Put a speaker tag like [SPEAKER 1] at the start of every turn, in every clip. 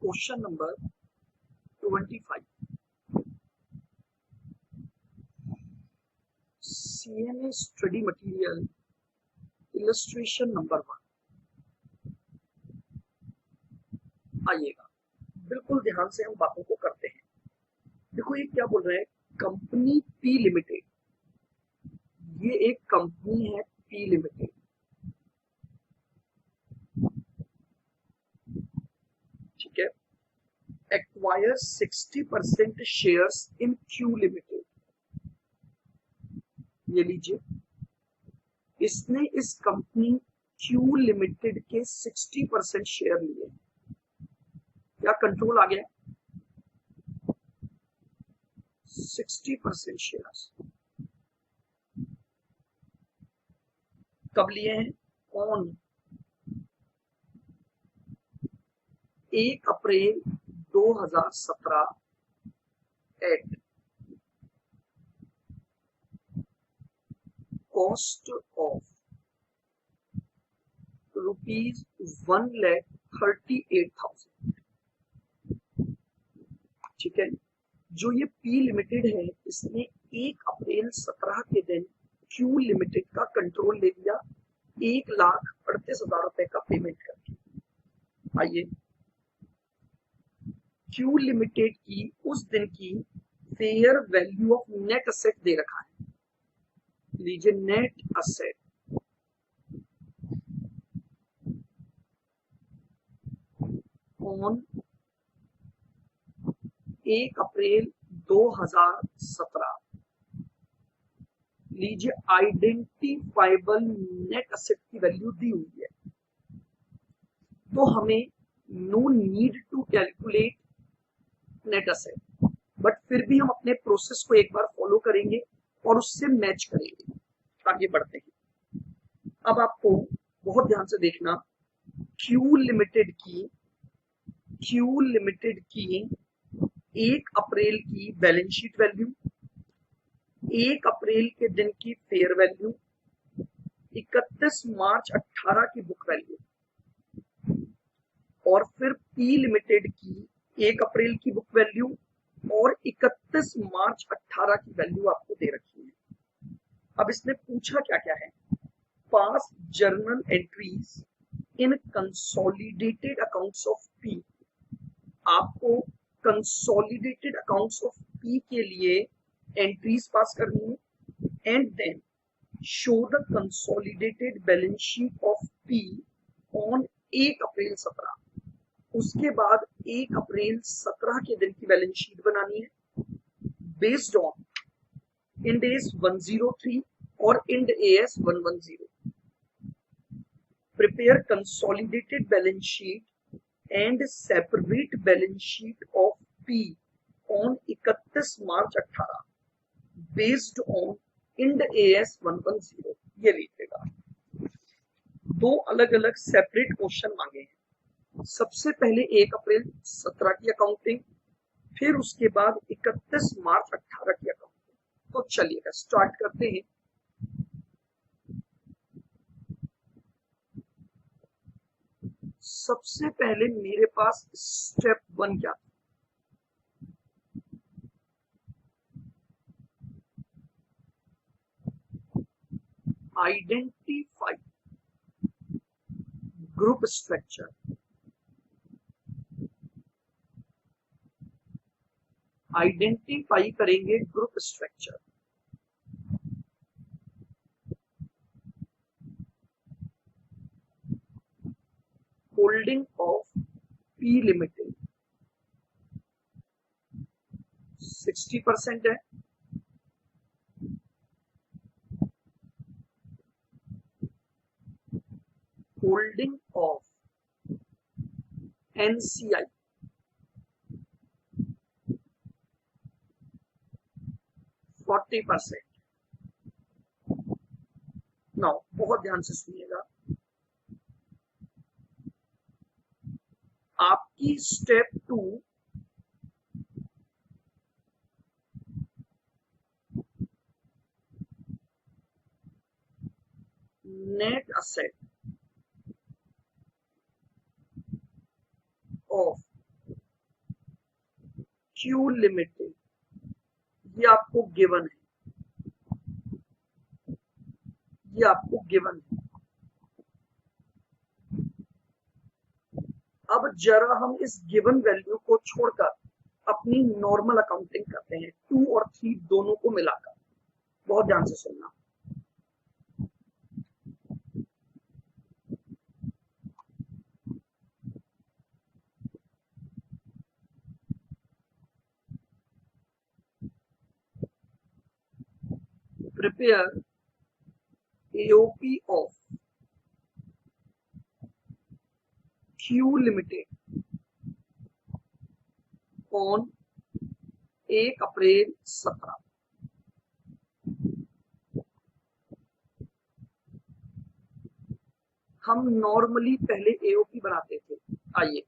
[SPEAKER 1] Question number 25 CNA study material illustration number 1। आइएगा, बिल्कुल ध्यान से हम बातों को करते हैं। देखो ये क्या बोल रहे हैं, कंपनी पी लिमिटेड, ये एक कंपनी है पी लिमिटेड, ठीक है। Acquire 60% shares in Q limited, ये लीजिए, इसने इस कंपनी क्यू लिमिटेड के 60% शेयर लिए। क्या कंट्रोल आ गया? 60% शेयर्स कब लिए हैं? ऑन 1 अप्रैल 2017 एट कॉस्ट ऑफ ₹1,38,000, ठीक है। जो ये पी लिमिटेड है, इसने 1 अप्रैल 17 के दिन क्यू लिमिटेड का कंट्रोल ले लिया 1,38,000 रुपए का पेमेंट करके। आइए, क्यू लिमिटेड की उस दिन की fair value of net asset दे रखा है, लीजिए नेट असेट ऑन 1 अप्रैल 2017, लीजिए आइडेंटिफाइबल नेट असेट की वैल्यू दी हुई है। तो हमें no need to calculate net asset, but फिर भी हम अपने प्रोसेस को एक बार फॉलो करेंगे और उससे मैच करेंगे। आगे बढ़ते हैं। अब आपको बहुत ध्यान से देखना, क्यू लिमिटेड की 1 अप्रैल की बैलेंस शीट वैल्यू, 1 अप्रैल के दिन की फेयर वैल्यू, 31 मार्च 18 की बुक वैल्यू, और फिर पी लिमिटेड की 1 अप्रैल की बुक वैल्यू और 31 मार्च 18 की वैल्यू आपको दे रखी है। अब इसने पूछा क्या क्या है, pass journal entries in consolidated accounts of P. आपको कंसोलिडेटेड अकाउंट्स ऑफ पी के लिए एंट्रीज पास करनी है, and then show the consolidated balance sheet of P on 1 अप्रैल 17। उसके बाद 1 अप्रैल 17 के दिन की बैलेंस शीट बनानी है बेस्ड ऑन इंड एस 103 और end S 110। Prepare consolidated balance sheet and separate balance sheet of P on 31 March 18 based on end S 110। ये लीजिएगा, दो अलग अलग सेपरेट क्वेश्चन मांगे हैं। सबसे पहले 1 अप्रैल 17 की अकाउंटिंग, फिर उसके बाद 31 मार्च 18 की अकाउंटिंग। तो चलिएगा स्टार्ट करते हैं। सबसे पहले मेरे पास स्टेप 1 क्या था, आइडेंटिफाई ग्रुप स्ट्रक्चर। आइडेंटिफाई करेंगे group structure. Holding of P limited 60% है, होल्डिंग ऑफ एनसीआई 40%। नाउ बहुत ध्यान से सुनिएगा, आपकी step 2 net asset of Q limited, ये आपको गिवन है, ये आपको गिवन है। अब जरा हम इस गिवन वैल्यू को छोड़कर अपनी नॉर्मल अकाउंटिंग करते हैं, 2 और 3 दोनों को मिलाकर। बहुत ध्यान से सुनना। Prepare AOP of Q limited on 1 अप्रैल 17। हम नॉर्मली पहले एओपी बनाते थे, आइए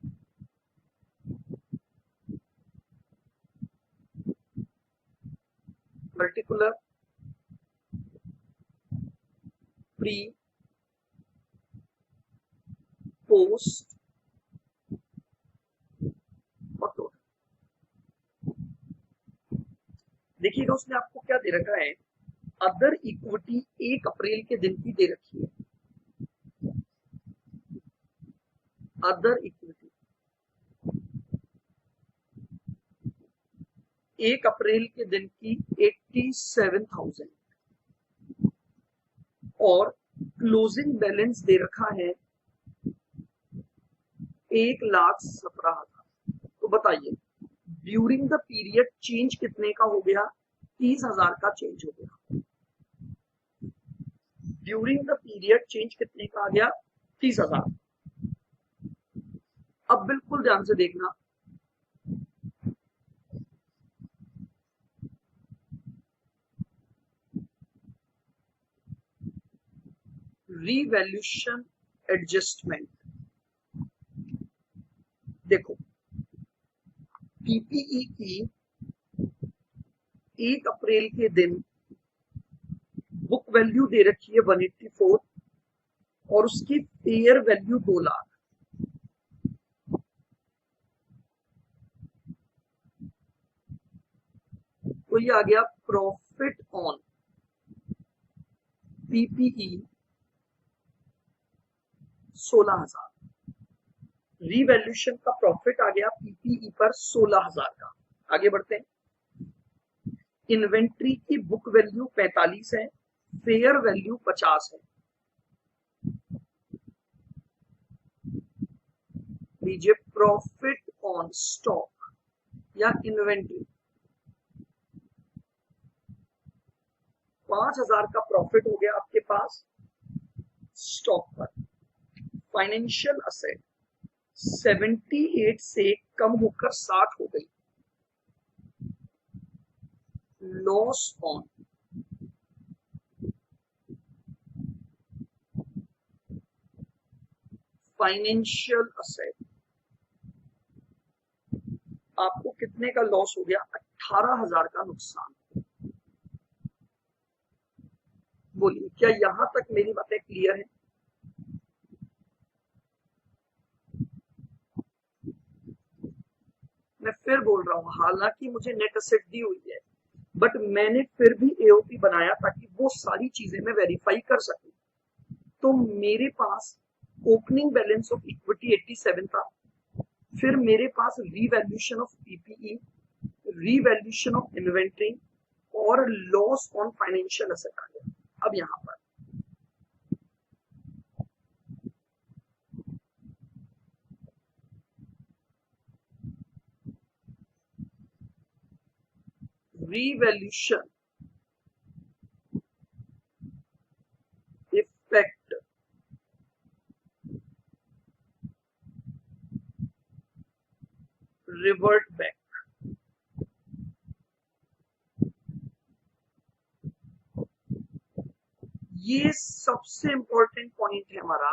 [SPEAKER 1] पर्टिकुलर प्री पोस्ट और टोटल। देखिएगा उसने आपको क्या दे रखा है, अदर इक्विटी 1 अप्रैल के दिन की दे रखी है, अदर इक्विटी 1 अप्रैल के दिन की 87,000 और क्लोजिंग बैलेंस दे रखा है 1,17,000। तो बताइए ड्यूरिंग द पीरियड चेंज कितने का हो गया, 30,000 का चेंज हो गया। ड्यूरिंग द पीरियड चेंज कितने का आ गया, 30,000। अब बिल्कुल ध्यान से देखना, रीवैल्यूएशन एडजस्टमेंट। देखो पीपीई की 1 अप्रैल के दिन बुक वैल्यू दे रखी है 184 और उसकी फेयर वैल्यू 2 लाख। तो ये आ गया प्रॉफिट ऑन पीपीई 16,000। रीवैल्यूएशन का प्रॉफिट आ गया पीपीई पर 16,000 का। आगे बढ़ते हैं। इन्वेंट्री की बुक वैल्यू 45 है, फेयर वैल्यू 50 है। लीजिए प्रॉफिट ऑन स्टॉक या इन्वेंट्री, 5,000 का प्रॉफिट हो गया आपके पास स्टॉक पर। फाइनेंशियल असेट 78 से कम होकर 60 हो गई। लॉस ऑन फाइनेंशियल असेट आपको कितने का लॉस हो गया, 18,000 का नुकसान। बोलिए क्या यहां तक मेरी बातें क्लियर है? मैं फिर बोल रहा हूं, हालांकि मुझे नेट असेट दी हुई है बट मैंने फिर भी एओपी बनाया ताकि वो सारी चीजें मैं वेरीफाई कर सकूं। तो मेरे पास ओपनिंग बैलेंस ऑफ इक्विटी 87 था, फिर मेरे पास revaluation of PPE, revaluation of inventory और लॉस ऑन फाइनेंशियल एसेट आ गया। अब यहां पर रीवैल्यूएशन इफेक्ट रिवर्ट बैक। ये सबसे इंपॉर्टेंट पॉइंट है हमारा,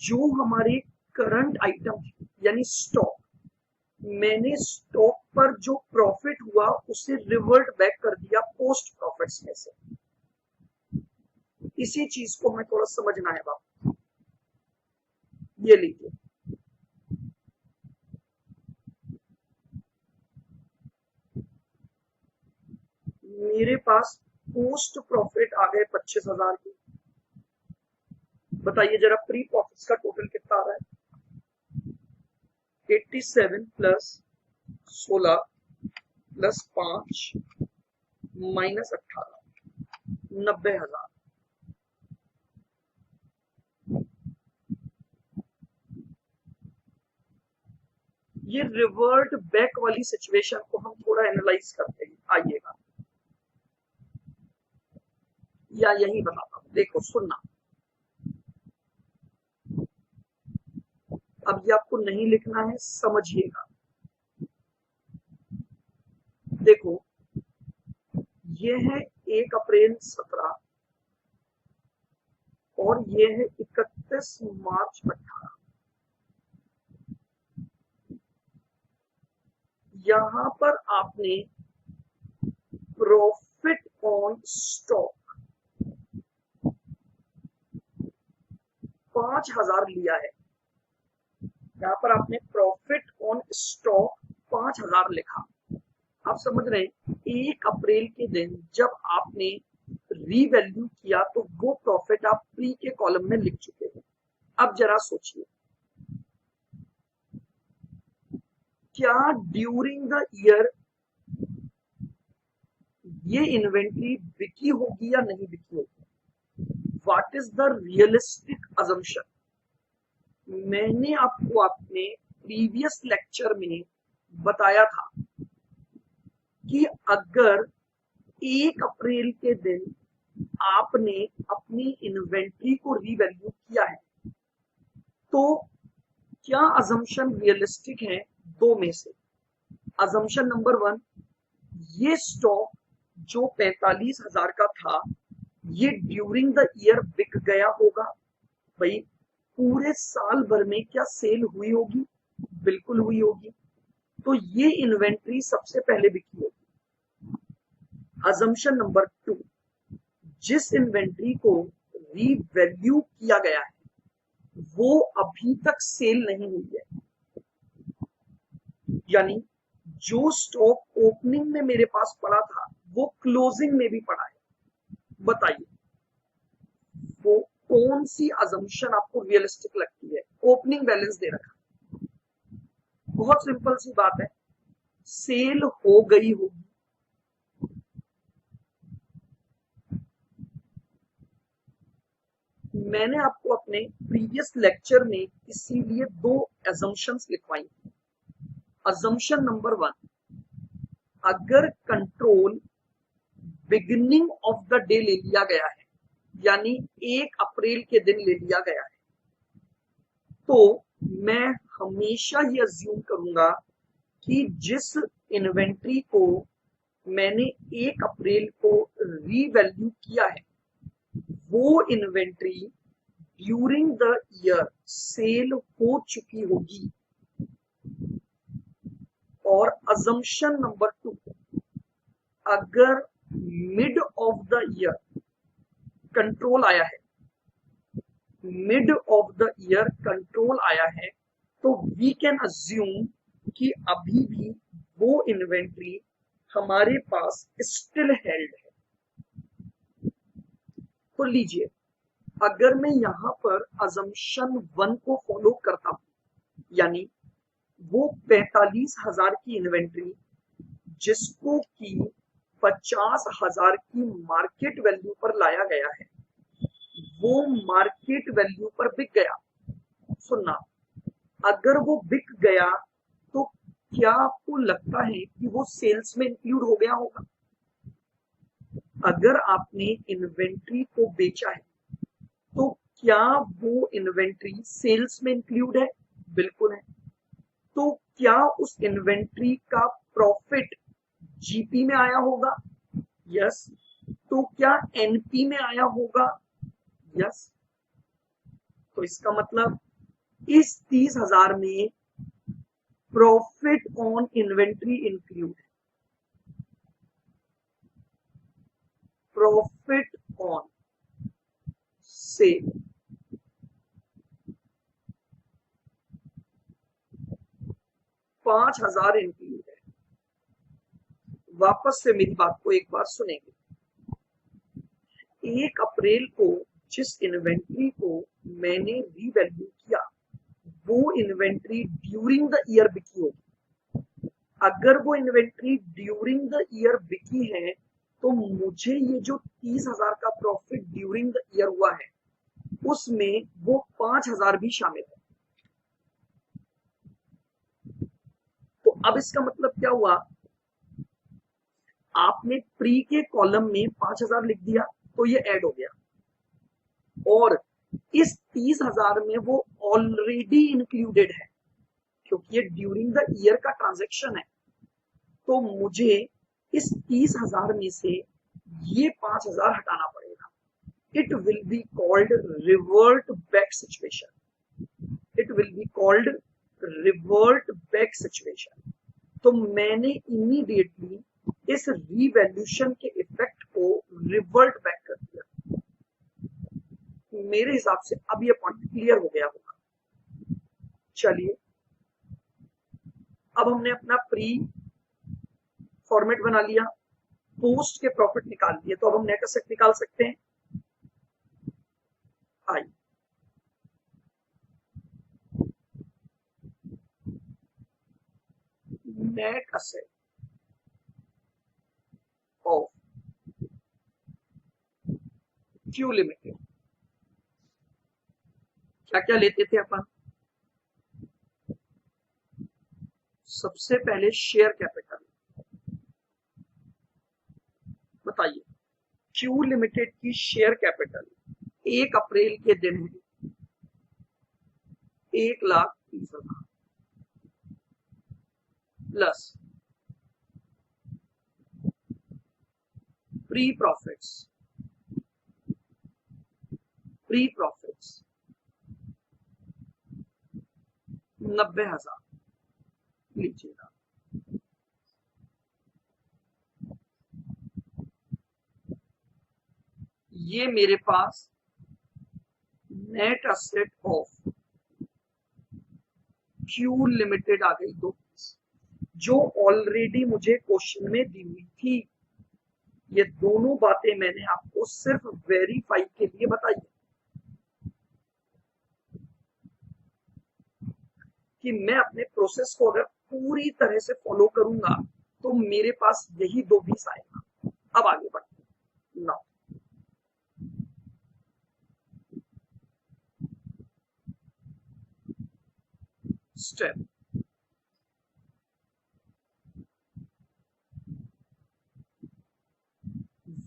[SPEAKER 1] जो हमारे करंट आइटम यानी स्टॉक, मैंने स्टॉक पर जो प्रॉफिट हुआ उसे रिवर्ट बैक कर दिया पोस्ट प्रॉफिट्स में से। इसी चीज को हमें थोड़ा समझना है बाप। ये लीजिए पास पोस्ट प्रॉफिट आ गए 25,000 के। बताइए जरा प्री प्रॉफिट्स का टोटल कितना आ रहा है? 87 प्लस 16 प्लस 5 माइनस 18, 90,000। ये रिवर्ट बैक वाली सिचुएशन को हम थोड़ा एनालाइज करते हैं, आइएगा, या यही बताता हूं, देखो सुनना। अब ये आपको नहीं लिखना है, समझिएगा। देखो ये है 1 अप्रैल 17 और ये है 31 मार्च 18। यहां पर आपने प्रॉफिट ऑन स्टॉक 5,000 लिया है। यहां पर आपने प्रॉफिट ऑन स्टॉक 5,000 लिखा। आप समझ रहे हैं, 1 अप्रैल के दिन जब आपने रीवैल्यू किया तो वो प्रॉफिट आप प्री के कॉलम में लिख चुके हैं। अब जरा सोचिए, क्या ड्यूरिंग द ईयर ये इन्वेंट्री बिकी होगी या नहीं बिकी होगी? What is the realistic assumption? मैंने आपको अपने प्रीवियस लेक्चर में बताया था कि अगर 1 अप्रैल के दिन आपने अपनी इन्वेंट्री को रीवैल्यू किया है तो क्या अजम्पशन रियलिस्टिक है? दो में से। अजम्पशन नंबर 1, ये स्टॉक जो 45,000 का था ये ड्यूरिंग द ईयर बिक गया होगा। भाई पूरे साल भर में क्या सेल हुई होगी? बिल्कुल हुई होगी। तो ये इन्वेंट्री सबसे पहले बिकी होगी। अजम्पशन नंबर 2, जिस इन्वेंट्री को रीवैल्यू किया गया है वो अभी तक सेल नहीं हुई है, यानी जो स्टॉक ओपनिंग में मेरे पास पड़ा था वो क्लोजिंग में भी पड़ा है। बताइए वो कौन सी अजम्पशन आपको रियलिस्टिक लगती है? ओपनिंग बैलेंस दे रखा है, बहुत सिंपल सी बात है, सेल हो गई होगी। मैंने आपको अपने प्रीवियस लेक्चर में इसीलिए 2 अजम्पशंस लिखवाई। अजम्पशन नंबर 1, अगर control beginning of the day ले लिया गया है, यानी 1 अप्रैल के दिन ले लिया गया है, तो मैं हमेशा ही अज्यूम करूंगा कि जिस इन्वेंट्री को मैंने 1 अप्रैल को रीवैल्यू किया है वो inventory during the year cell हो चुकी होगी। और अजम्पशन नंबर 2, अगर mid of the year control आया है, mid of the year control आया है, तो वी कैन अज्यूम कि अभी भी वो इन्वेंट्री हमारे पास स्टिल हेल्ड है। तो लीजिए, अगर मैं यहां पर अजम्पशन 1 को फॉलो करता हूं, यानी वो 45,000 की इन्वेंट्री जिसको कि 50,000 की मार्केट वैल्यू पर लाया गया है वो मार्केट वैल्यू पर बिक गया। सुनना, अगर वो बिक गया तो क्या आपको लगता है कि वो सेल्स में इंक्लूड हो गया होगा? अगर आपने इन्वेंट्री को बेचा है तो क्या वो इन्वेंट्री सेल्स में इंक्लूड है? बिल्कुल है। तो क्या उस इन्वेंट्री का प्रॉफिट जीपी में आया होगा? यस। तो क्या एनपी में आया होगा? यस। तो इसका मतलब इस 30,000 में प्रॉफिट ऑन इन्वेंट्री इंक्लूड है। प्रॉफिट ऑन सेल 5,000 इंक्लूड है। वापस से मेरी बात को एक बार सुनेंगे। 1 अप्रैल को जिस इन्वेंट्री को मैंने रीवैल्यू किया वो इन्वेंट्री ड्यूरिंग द ईयर बिकी होगी। अगर वो इन्वेंट्री ड्यूरिंग द ईयर बिकी है तो मुझे ये जो 30,000 का प्रॉफिट ड्यूरिंग द ईयर हुआ है उसमें वो 5,000 भी शामिल है। तो अब इसका मतलब क्या हुआ, आपने प्री के कॉलम में 5,000 लिख दिया तो ये ऐड हो गया, और इस 30,000 में वो ऑलरेडी इंक्लूडेड है क्योंकि ये ड्यूरिंग द ईयर का ट्रांजैक्शन है। तो मुझे इस 30,000 में से ये 5,000 हटाना पड़ेगा। It will be called revert back situation. It will be called revert back situation. तो मैंने इमीडिएटली इस रीवैल्यूएशन के इफेक्ट को रिवर्ट बैक कर दिया। मेरे हिसाब से अब ये पॉइंट क्लियर हो गया होगा। चलिए, अब हमने अपना प्री फॉर्मेट बना लिया, पोस्ट के प्रॉफिट निकाल लिए, तो अब हम नेट एसेट निकाल सकते हैं। आई net asset of Q limited. क्या क्या लेते थे अपन? सबसे पहले शेयर कैपिटल। बताइए, क्यू लिमिटेड की शेयर कैपिटल 1 अप्रैल के दिन है 1,30,000 प्लस प्री प्रॉफिट्स 90,000 लीजिएगा। ये मेरे पास net asset of Q limited आ गई 2 पीस, जो ऑलरेडी मुझे क्वेश्चन में दी हुई थी। ये दोनों बातें मैंने आपको सिर्फ वेरीफाई के लिए बताई कि मैं अपने प्रोसेस को अगर पूरी तरह से फॉलो करूंगा तो मेरे पास यही 2 पीस आएगा। अब आगे बढ़ते हैं। Now step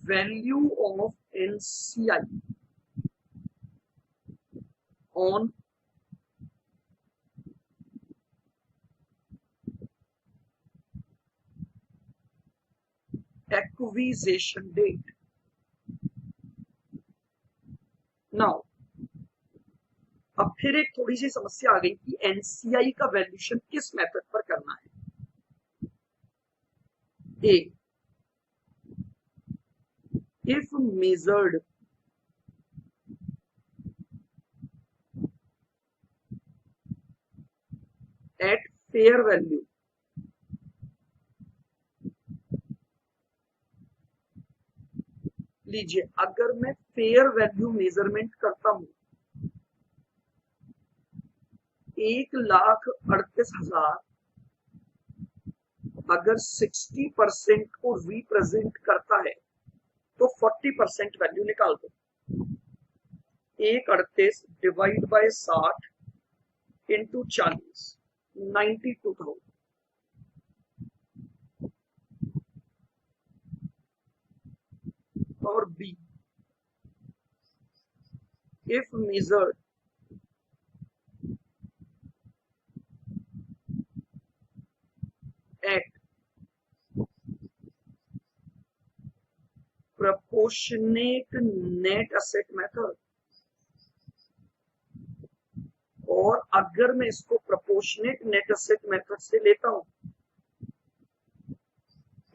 [SPEAKER 1] value of NCI on acquisition date. Now, अब फिर एक थोड़ी सी समस्या आ गई कि एनसीआई का वैल्यूएशन किस मेथड पर करना है। ए, if measured at fair value लीजिए, अगर मैं फेयर वैल्यू मेजरमेंट करता हूं 1,38,000 अगर 60% को रिप्रेजेंट करता है तो 40% वैल्यू निकाल दो। 1,38 डिवाइड बाय 60 इंटू 40 92,000। और B, if measured at proportionate net asset method, और अगर मैं इसको प्रोपोर्शनेट नेट एसेट मेथड से लेता हूं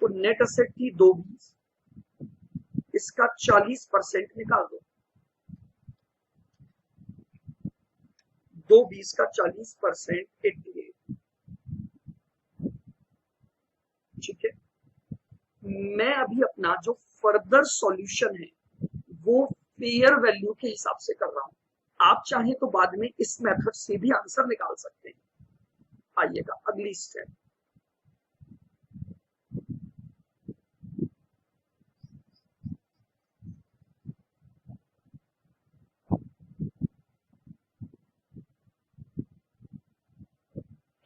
[SPEAKER 1] तो नेट एसेट की 2/20, इसका 40% निकाल दो। 2/20 का 40% 88। ठीक है, मैं अभी अपना जो फर्दर सॉल्यूशन है वो फेयर वैल्यू के हिसाब से कर रहा हूं। आप चाहें तो बाद में इस मेथड से भी आंसर निकाल सकते हैं। आइएगा अगली step.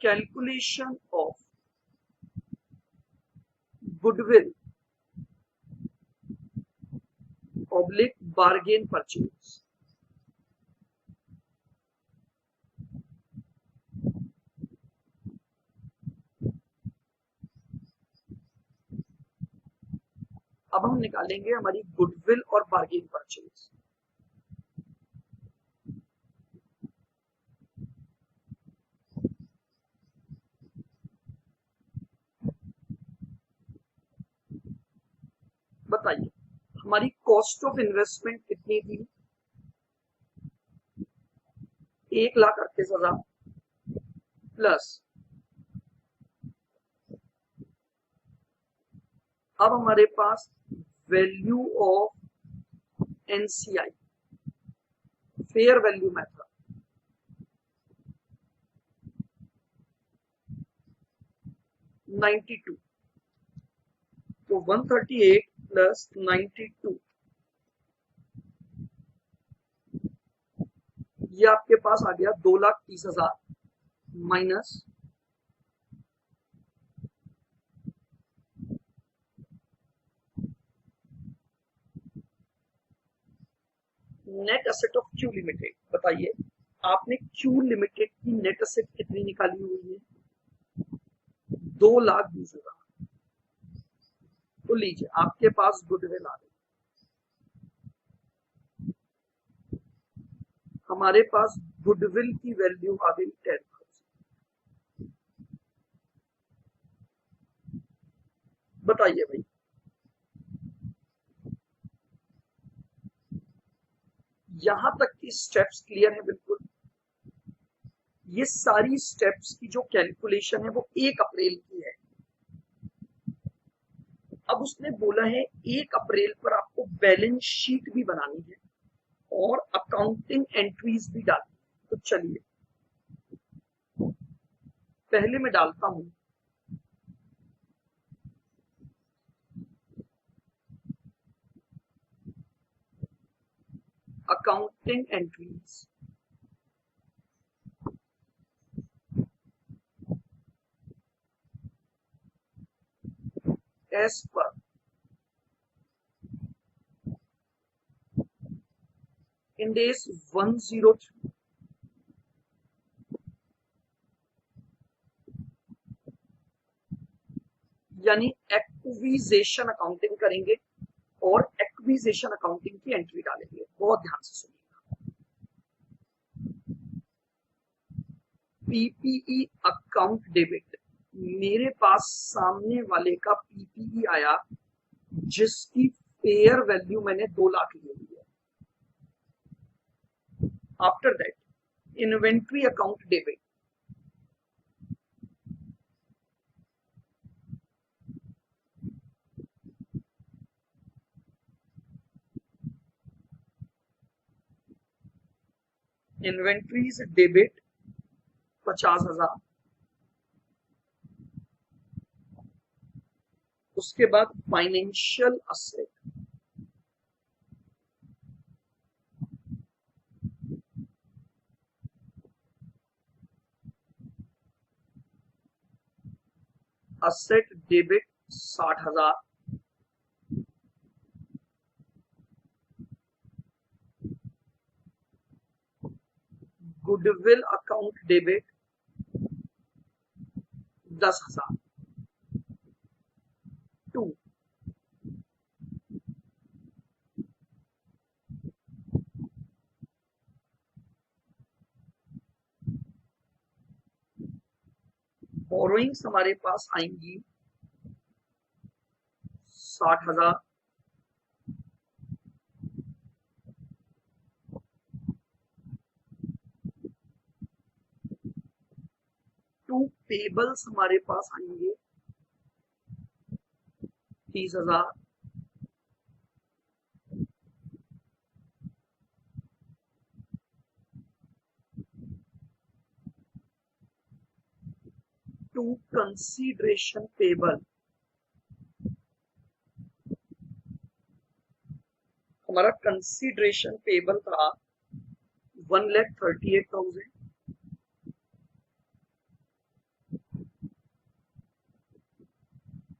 [SPEAKER 1] Calculation of goodwill oblique bargain purchase. अब हम निकालेंगे हमारी गुडविल और बार्गेन परचेज। बताइए हमारी कॉस्ट ऑफ इन्वेस्टमेंट कितनी थी? 1,38,000 प्लस अब हमारे पास value of NCI fair value method 92, तो 138 प्लस 92 ये आपके पास आ गया 2,30,000 minus net asset of Q limited. बताइए आपने क्यू लिमिटेड की नेट एसेट कितनी निकाली हुई है? 2,20,000। तो लीजिए आपके पास गुडविल आ गई। हमारे पास गुडविल की वैल्यू आ गई 10,000। बताइए भाई यहां तक की स्टेप्स क्लियर है? बिल्कुल। ये सारी स्टेप्स की जो कैलकुलेशन है वो 1 अप्रैल की है। अब उसने बोला है 1 अप्रैल पर आपको बैलेंस शीट भी बनानी है और अकाउंटिंग एंट्रीज भी डालनी है। तो चलिए पहले मैं डालता हूं accounting entries. As per Ind AS 103 यानी एक्विजिशन अकाउंटिंग करेंगे और एक्विजिशन अकाउंटिंग की एंट्री डालेंगे। बहुत ध्यान से सुनिएगा। पीपीई अकाउंट डेबिट, मेरे पास सामने वाले का पीपीई आया जिसकी फेयर वैल्यू मैंने 2 लाख ली हुई है। After that inventory account debit, inventories debit 50,000। उसके बाद financial asset, asset debit 60,000। Goodwill account debit 10,000। 2 borrowings हमारे पास आएंगी 60,000। टू पेबल्स हमारे पास आएंगे 30,000। टू कंसीडरेशन पेबल, हमारा कंसीडरेशन पेबल था 1,38,000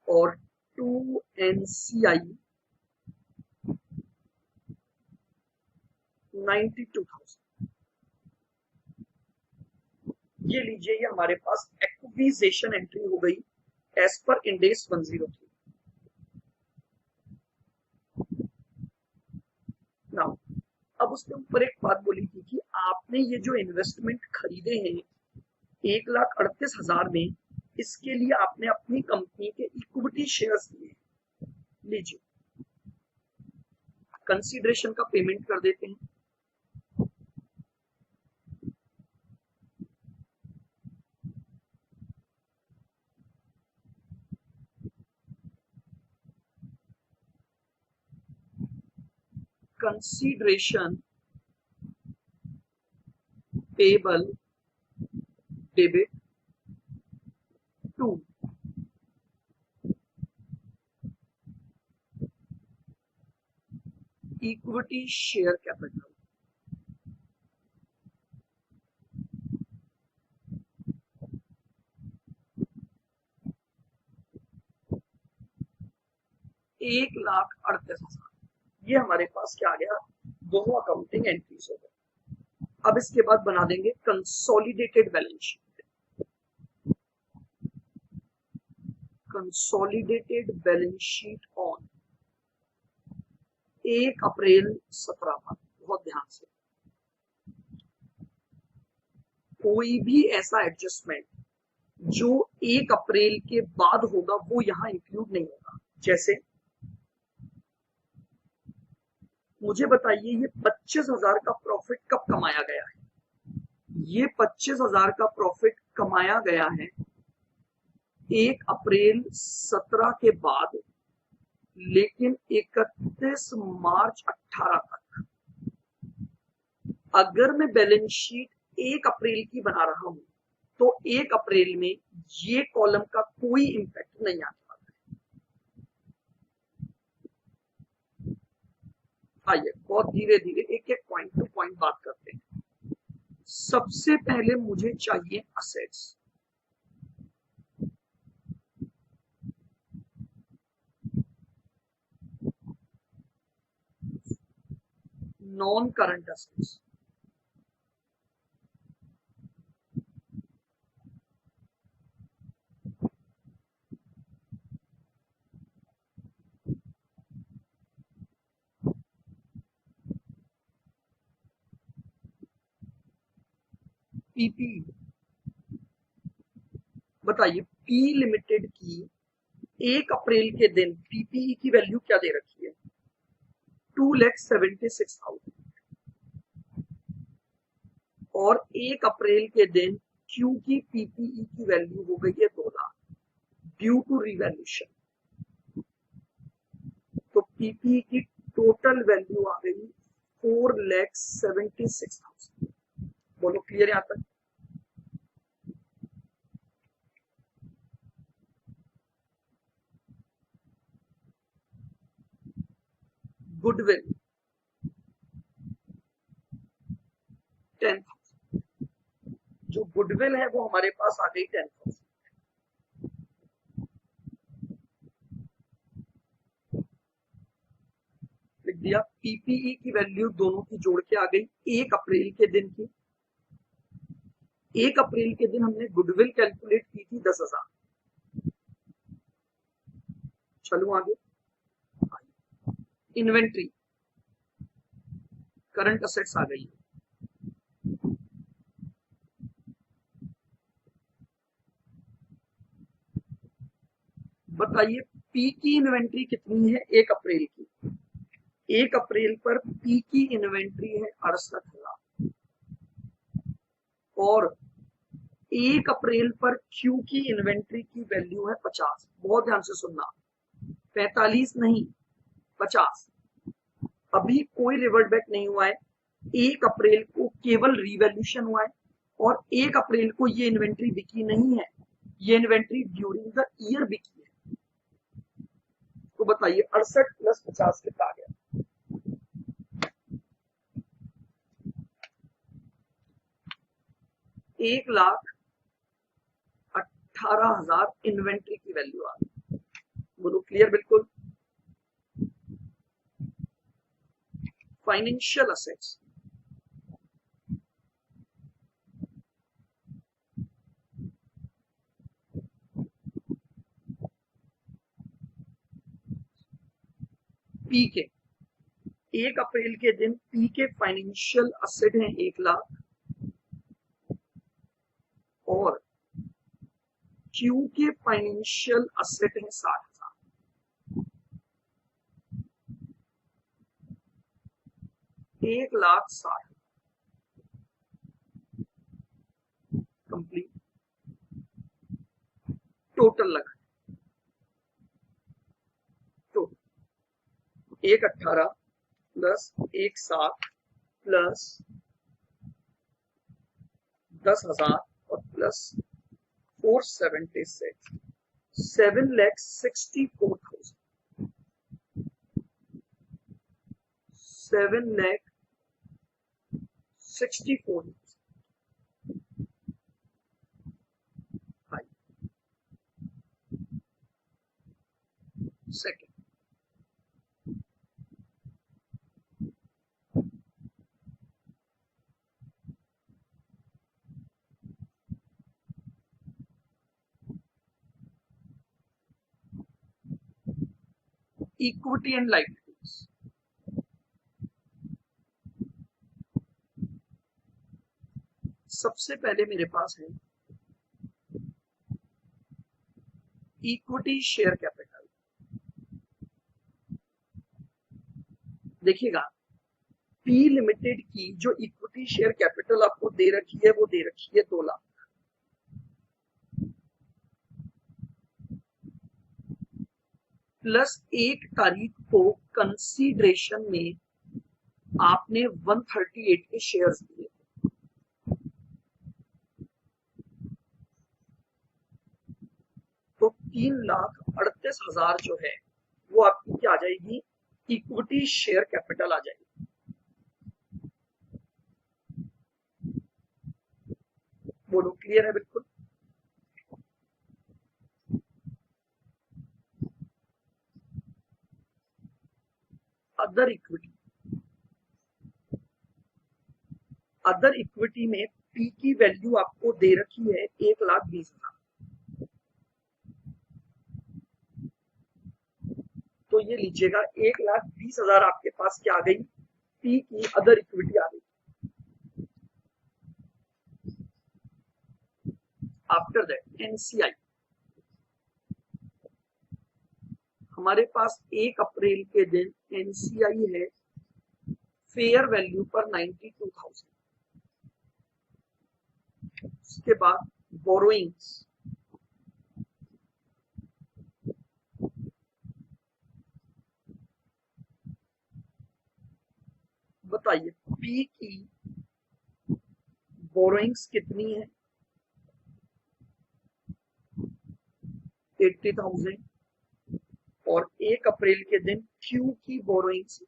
[SPEAKER 1] और टू NCI 92,000। ये लीजिए, ये हमारे पास एक्विजिशन एंट्री हो गई as per end AS 103। Now अब उसके ऊपर एक बात बोली थी कि आपने ये जो इन्वेस्टमेंट खरीदे हैं 1,38,000 में, इसके लिए आपने अपनी कंपनी के इक्विटी शेयर्स लिए। लीजिए, कंसीडरेशन का पेमेंट कर देते हैं। Consideration payable debit to equity share capital. एक लाख 38,000, ये हमारे पास क्या आ गया, दोनों अकाउंटिंग एंट्रीज हो गए। अब इसके बाद बना देंगे consolidated balance sheet. Consolidated balance sheet on 1 अप्रैल 17 पर। बहुत ध्यान से, कोई भी ऐसा एडजस्टमेंट जो 1 अप्रैल के बाद होगा वो यहां इंक्लूड नहीं होगा। जैसे मुझे बताइए, ये 25,000 का प्रॉफिट कब कमाया गया है? ये 25,000 का प्रॉफिट कमाया गया है 1 अप्रैल 17 के बाद, लेकिन 31 मार्च 18 तक। अगर मैं बैलेंस शीट 1 अप्रैल की बना रहा हूं तो 1 अप्रैल में ये कॉलम का कोई इंपैक्ट नहीं आता। आइए बहुत धीरे धीरे एक एक पॉइंट टू पॉइंट बात करते हैं। सबसे पहले मुझे चाहिए assets. Non current assets, PP. बताइए, पी लिमिटेड की 1 अप्रैल के दिन पीपीई की वैल्यू क्या दे रखी है? 2,76,000। और 1 अप्रैल के दिन क्यू की पीपीई की वैल्यू हो गई है 2 लाख ड्यू टू रिवैल्यूएशन। तो पीपीई की टोटल वैल्यू आ गई 4,76,000। बोलो क्लियर यहां तक? गुडविल 10,000। जो गुडविल है वो हमारे पास आ गई 10,000। लिख दिया। पीपीई की वैल्यू दोनों की जोड़ के आ गई 1 अप्रैल के दिन की। 1 अप्रैल के दिन हमने गुडविल कैलकुलेट की थी 10,000। चलो आगे। इन्वेंट्री करंट असेट्स आ गई। बताइए, पी की इन्वेंट्री कितनी है 1 अप्रैल की? 1 अप्रैल पर पी की इन्वेंट्री है 68,000 और 1 अप्रैल पर क्यू की इन्वेंट्री की वैल्यू है 50। बहुत ध्यान से सुनना, 45 नहीं 50। अभी कोई रिवर्ट बैक नहीं हुआ है। 1 अप्रैल को केवल रिवैल्यूएशन हुआ है और 1 अप्रैल को ये इन्वेंट्री बिकी नहीं है, ये इन्वेंट्री ड्यूरिंग द ईयर बिकी है। तो बताइए 68 प्लस 50 कितना आ गया? 1,18,000 इन्वेंट्री की वैल्यू आ गई। बोलो क्लियर बिल्कुल। फाइनेंशियल असेट्स, पी के 1 अप्रैल के दिन पी के फाइनेंशियल असेट हैं 1,00,000 और क्यू के फाइनेंशियल असेट हैं 60,000। 1,60,000 कंप्लीट। टोटल लगा तो 1,18 प्लस 1,60 प्लस 10,000 और plus 476 7,64,000 7,64,000। Second equity and liabilities. सबसे पहले मेरे पास है इक्विटी शेयर कैपिटल। देखिएगा पी लिमिटेड की जो इक्विटी शेयर कैपिटल आपको दे रखी है वो दे रखी है 2 लाख प्लस 1 तारीख को कंसीडरेशन में आपने 138 के शेयर्स दिए। तो 3,38,000 जो है वो आपकी क्या आ जाएगी? इक्विटी शेयर कैपिटल आ जाएगी। बोलो क्लियर है बिल्कुल। अदर इक्विटी, अदर इक्विटी में पी की वैल्यू आपको दे रखी है 1,20,000। तो ये लीजिएगा 1,20,000 आपके पास क्या आ गई? पी की अदर इक्विटी आ गई। आफ्टर दैट एनसीआई हमारे पास 1 अप्रैल के दिन एनसीआई है फेयर वैल्यू पर 92,000। उसके बाद बोरोइंग्स, बताइए पी की बोरोइंग्स कितनी है? 80,000 और 1 अप्रैल के दिन क्यू की बोरोइंग्स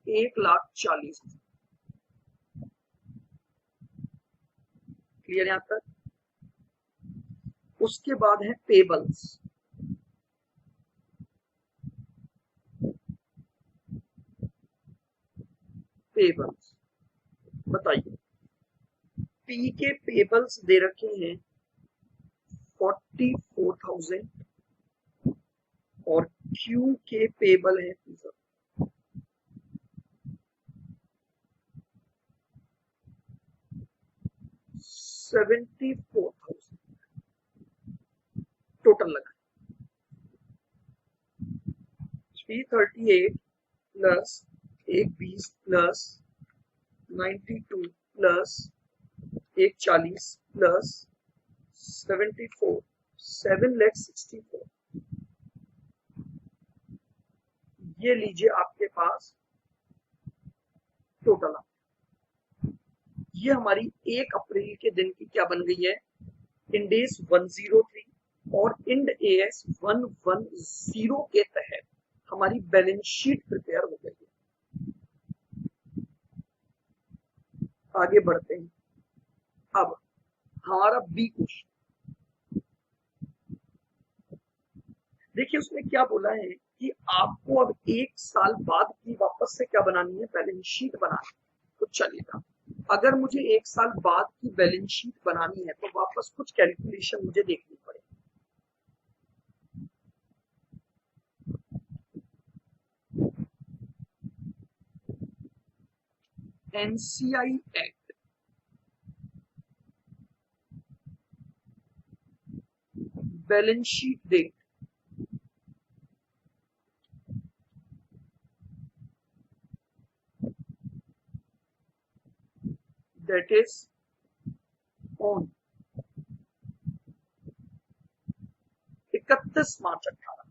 [SPEAKER 1] 1,40,000। क्लियर यहां तक? उसके बाद है पेबल्स। पेबल्स बताइए पी के पेबल्स दे रखे हैं 44,000 और क्यू के पेबल है 74,000। टोटल लगा 338 प्लस 120 प्लस 92 प्लस 140 प्लस 74 7,64,000। ये लीजिए आपके पास टोटल। ये हमारी 1 अप्रैल के दिन की क्या बन गई है, इंड एस 103 और इंड एएस 110 के तहत हमारी बैलेंस शीट प्रिपेयर हो गई है। आगे बढ़ते हैं। अब हमारा बी क्वेश्चन देखिए, उसमें क्या बोला है कि आपको अब 1 साल बाद की वापस से क्या बनानी है, बैलेंस शीट बनानी है। तो चलिएगा, अगर मुझे 1 साल बाद की बैलेंस शीट बनानी है तो वापस कुछ कैलकुलेशन मुझे देखनी पड़ेगी। NCI at balance sheet date that is on 31 March 18।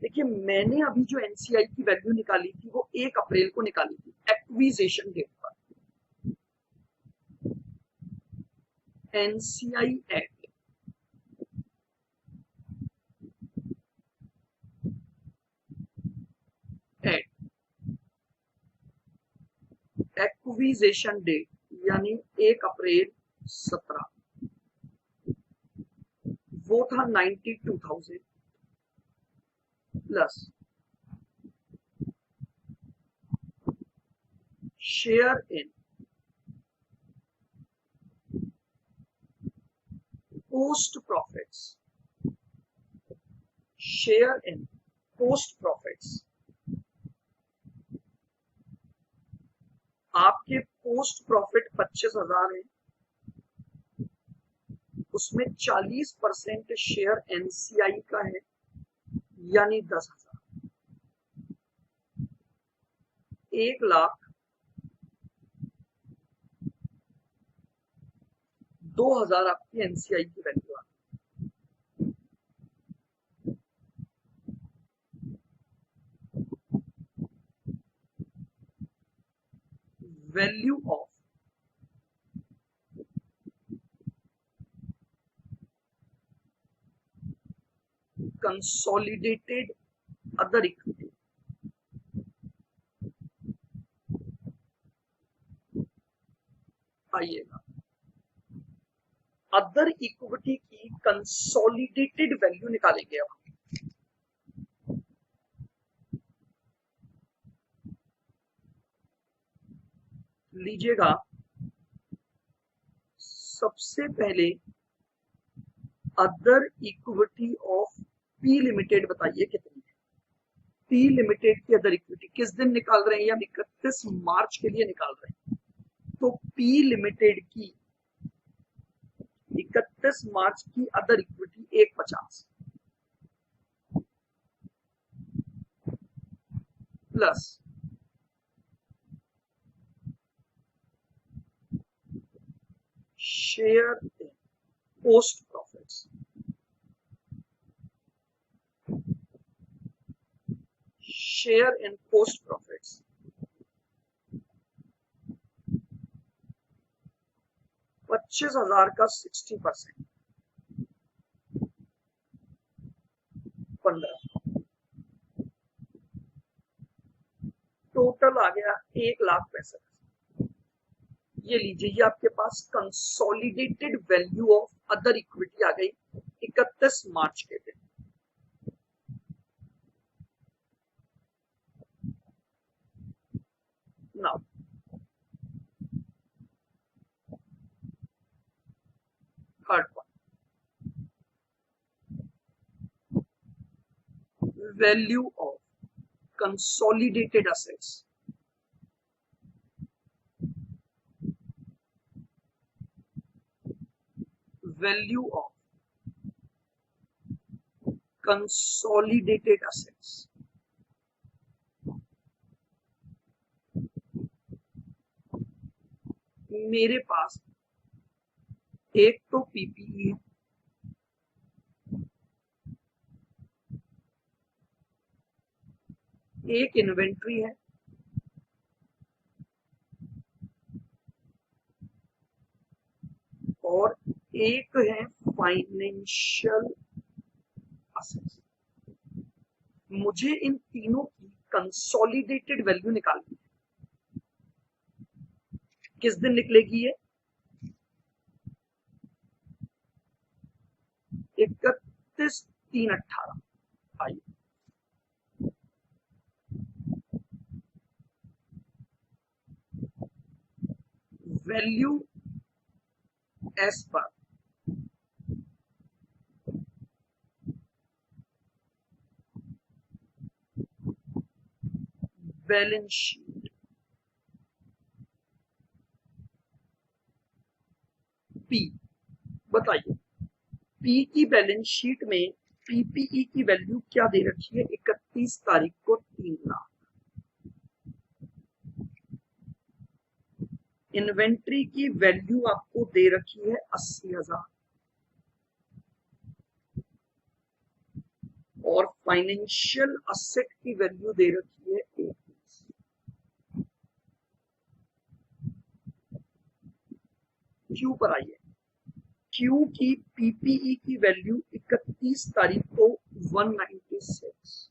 [SPEAKER 1] देखिए, मैंने अभी जो एनसीआई की वैल्यू निकाली थी वो 1 अप्रैल को निकाली थी एक्विजिशन डेट पर। एनसीआई एक्ट एक्विजिशन डेट यानी 1 अप्रैल 17, वो था 92,000 plus share in post profits, share in post profits. आपके पोस्ट प्रॉफिट 25,000 है, उसमें 40% शेयर एनसीआई का है यानी 10,000। 1,02,000 आपकी एनसीआई की वैल्यू आ value of consolidated other equity. आइएगा, अदर इक्विटी की कंसोलिडेटेड वैल्यू निकालेंगे अब। लीजिएगा, सबसे पहले other equity of P limited बताइए कितनी है। पी लिमिटेड की अदर इक्विटी किस दिन निकाल रहे हैं, या 31 मार्च के लिए निकाल रहे हैं। तो पी लिमिटेड की 31 मार्च की other equity 150 plus share in post profits, share in post profits 25,000 का 60% 15, टोटल आ गया 1,65,000। ये लीजिए, ये आपके पास consolidated value of other equity आ गई 31 मार्च के दिन। Now third one, value of consolidated assets, value of consolidated assets. मेरे पास एक तो पीपीई है, एक इन्वेंट्री है, और एक है फाइनेंशियल असेट्स। मुझे इन तीनों की कंसोलिडेटेड वैल्यू निकालनी है। किस दिन निकलेगी ये? 31/3/18। आइए वैल्यू एस पर बैलेंस शीट पी। बताइए पी की बैलेंस शीट में पीपीई की वैल्यू क्या दे रखी है? 31 तारीख को 3 लाख। इन्वेंट्री की वैल्यू आपको दे रखी है 80,000 और फाइनेंशियल असेट की वैल्यू दे रखी है 21। क्यू पर आइए। क्यू की पीपीई की वैल्यू 31 तारीख को 196।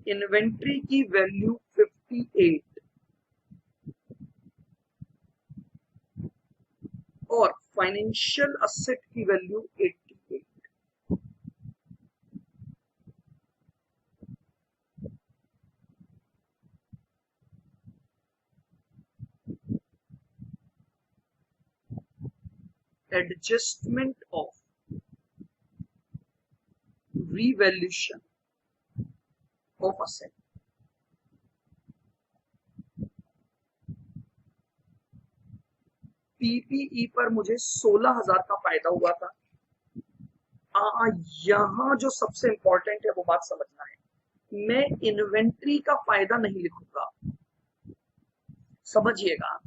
[SPEAKER 1] इन्वेंट्री की वैल्यू 58 और फाइनेंशियल असेट की value 88। Adjustment of revaluation of asset. PPE पर मुझे 16,000 का फायदा हुआ था। यहां जो सबसे इंपॉर्टेंट है वो बात समझना है। मैं इन्वेंट्री का फायदा नहीं लिखूंगा। समझिएगा,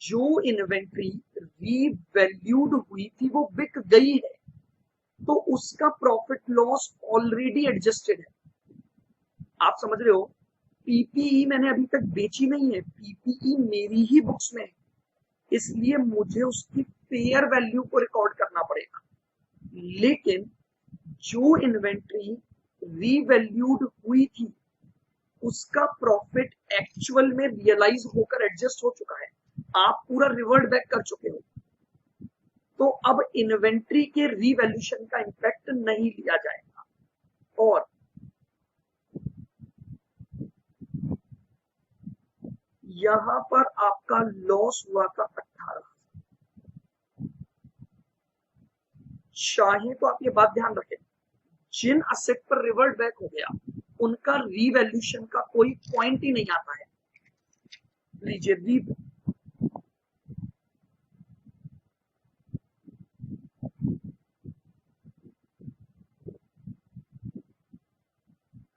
[SPEAKER 1] जो इन्वेंट्री रीवैल्यूड हुई थी वो बिक गई है, तो उसका प्रॉफिट लॉस ऑलरेडी एडजस्टेड है। आप समझ रहे हो? पीपीई मैंने अभी तक बेची नहीं है, पीपीई मेरी ही बुक्स में है, इसलिए मुझे उसकी फेयर वैल्यू को रिकॉर्ड करना पड़ेगा। लेकिन जो इन्वेंट्री रीवैल्यूड हुई थी उसका प्रॉफिट एक्चुअल में रियलाइज होकर एडजस्ट हो चुका है। आप पूरा रिवर्ट बैक कर चुके हो, तो अब इन्वेंट्री के रीवैल्यूएशन का इंपैक्ट नहीं लिया जाएगा। और यहां पर आपका लॉस हुआ था 18। चाहे तो आप ये बात ध्यान रखें, जिन असेट पर रिवर्ट बैक हो गया उनका रीवैल्यूएशन का कोई पॉइंट ही नहीं आता है। लीजिए री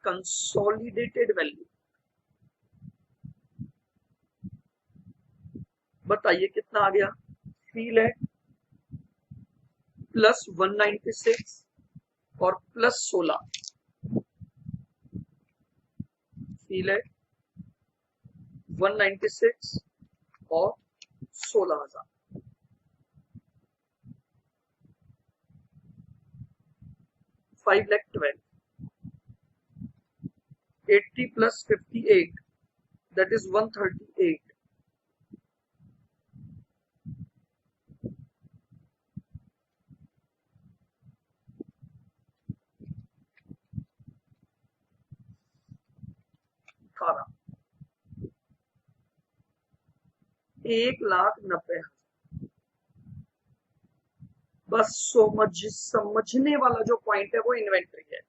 [SPEAKER 1] कंसोलिडेटेड वैल्यू बताइए कितना आ गया? 3 लाख प्लस 196 और प्लस 16। 3 लाख 196 और 16,000। 5,12,000। 80 plus 58, that is 138। अठारह 1,90,000। बस समझने वाला जो पॉइंट है वो इन्वेंट्री है।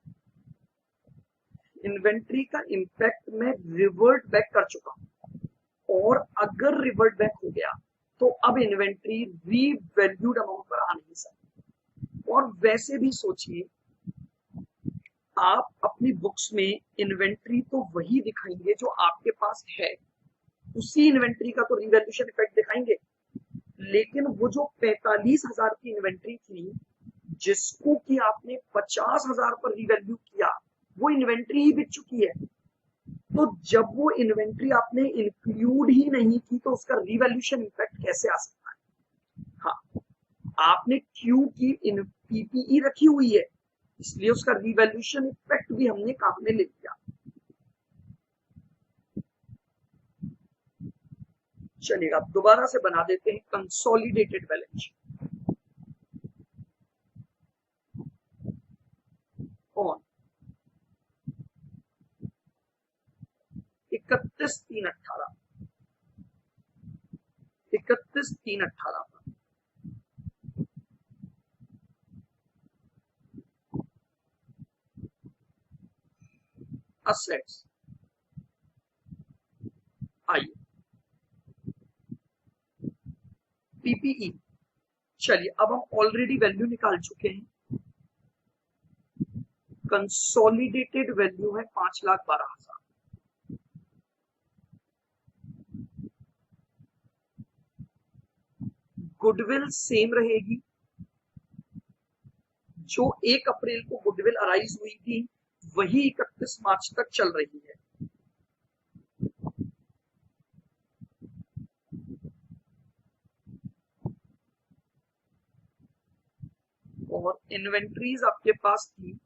[SPEAKER 1] इन्वेंट्री का इंपैक्ट मैं रिवर्ट बैक कर चुका हूं, और अगर रिवर्ट बैक हो गया तो अब इन्वेंट्री रीवैल्यूड अमाउंट पर आ नहीं सकती। और वैसे भी सोचिए, आप अपनी बुक्स में इन्वेंट्री तो वही दिखाएंगे जो आपके पास है, उसी इन्वेंट्री का तो रिवैल्यूएशन इफेक्ट दिखाएंगे। लेकिन वो जो 45,000 की इन्वेंट्री थी जिसको कि आपने 50,000 पर रिवैल्यू किया, वो इन्वेंट्री ही बिक चुकी है। तो तो जब वो इन्वेंट्री आपने इंक्लूड ही नहीं की तो उसका रिवैल्यूएशन इफेक्ट कैसे आ सकता है? हाँ, आपने क्यू की इन पीपीई रखी हुई है, इसलिए उसका रिवैल्यूएशन इफेक्ट भी हमने काम में ले लिया। चलिएगा, दोबारा से बना देते हैं consolidated balance sheet on 31/3/18 31/3/18 assets. आइए पीपीई, चलिए अब हम ऑलरेडी वैल्यू निकाल चुके हैं। कंसोलिडेटेड वैल्यू है 5,12,000। गुडविल सेम रहेगी, जो 1 अप्रैल को गुडविल अराइज हुई थी वही 31 मार्च तक चल रही है। और इन्वेंट्रीज आपके पास थी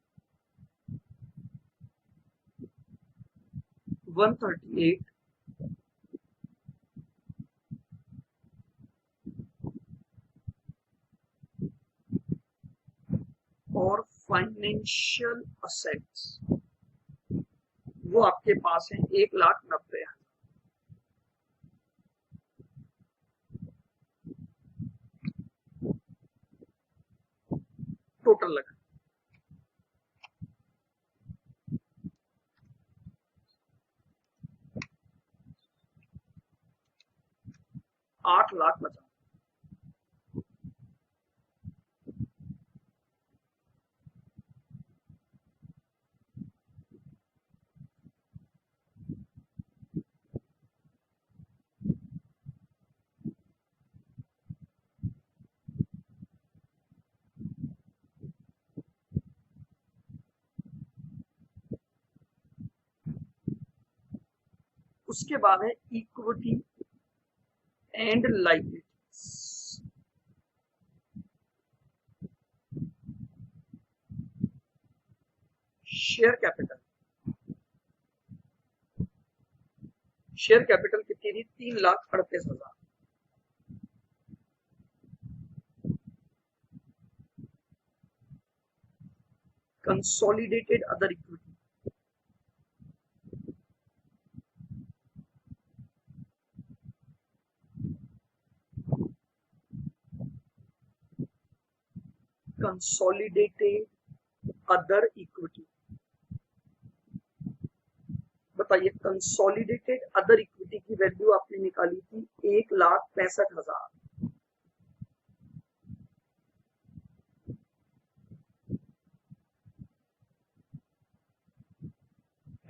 [SPEAKER 1] 138 और फाइनेंशियल असेट्स वो आपके पास है 1,90,000। टोटल लगा 8 लाख बचा। उसके बाद है equity and liabilities. Share capital, share capital कितनी थी? 3,38,000। Consolidated other equity, consolidated other equity, बताइए कंसोलिडेटेड अदर इक्विटी की वैल्यू आपने निकाली थी 1,65,000।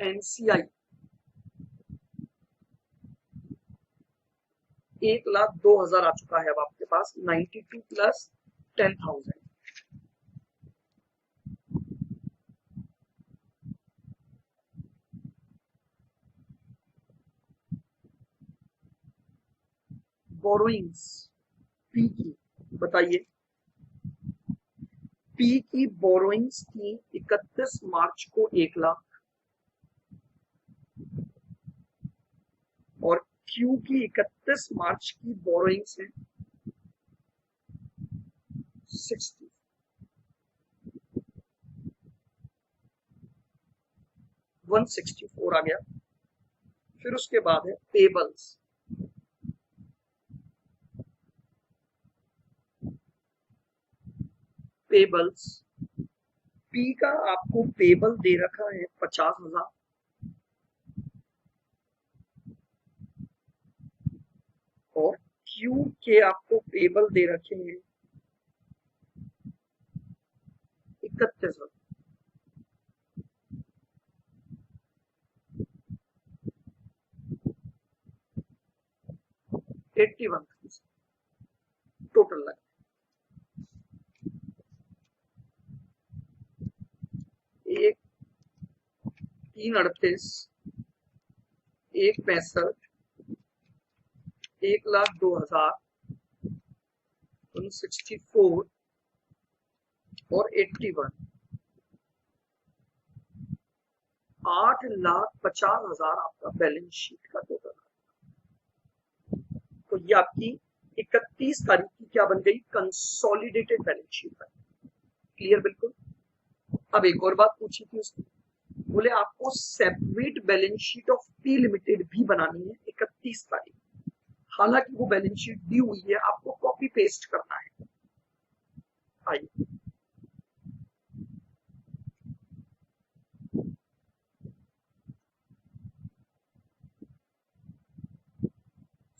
[SPEAKER 1] एनसीआई 1,02,000 आ चुका है अब आपके पास। 92 प्लस 10,000, बोरोइंग्स पी की, बताइए पी की बोरोइंग्स थी 31 मार्च को 1 लाख और क्यू की 31 मार्च की बोरोइंग्स है 60, 164 आ गया। फिर उसके बाद है पेबल्स, पेबल्स पी का आपको पेबल दे रखा है 50,000 और क्यू के आपको पेबल दे रखे हैं 31,000। 81,000 टोटल लगा। एक 338 1,65,00,000, 1,02,000, 164 और 81, 8,50,000 आपका बैलेंस शीट का टोटल। तो ये आपकी 31 तारीख की क्या बन गई, कंसोलिडेटेड बैलेंस शीट बन गई। क्लियर बिल्कुल। अब एक और बात पूछी थी उसने, बोले आपको separate balance sheet of P limited भी बनानी है 31 तारीख। हालांकि वो बैलेंस शीट दी हुई है, आपको कॉपी पेस्ट करना है। आइए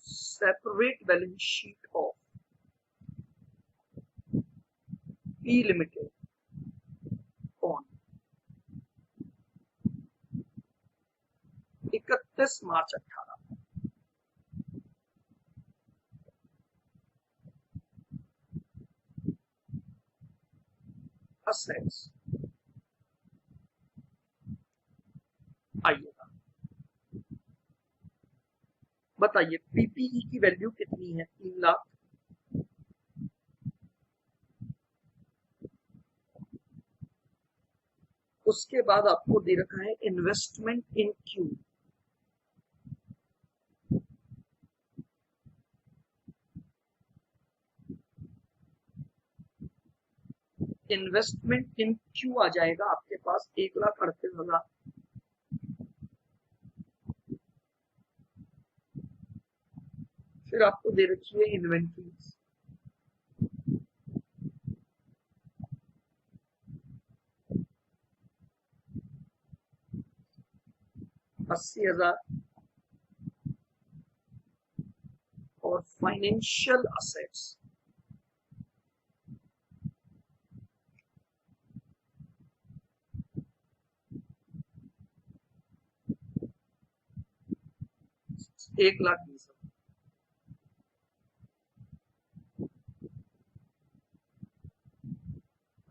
[SPEAKER 1] separate balance sheet of P limited on 31 March 18। Assets, आइएगा बताइए पीपीई की वैल्यू कितनी है, 3 लाख। उसके बाद आपको दे रखा है investment in Q, investment in Q आ जाएगा आपके पास 1,38,000। फिर आपको दे रखी है इन्वेंट्रीज, $80,000 और financial assets $1,20,000।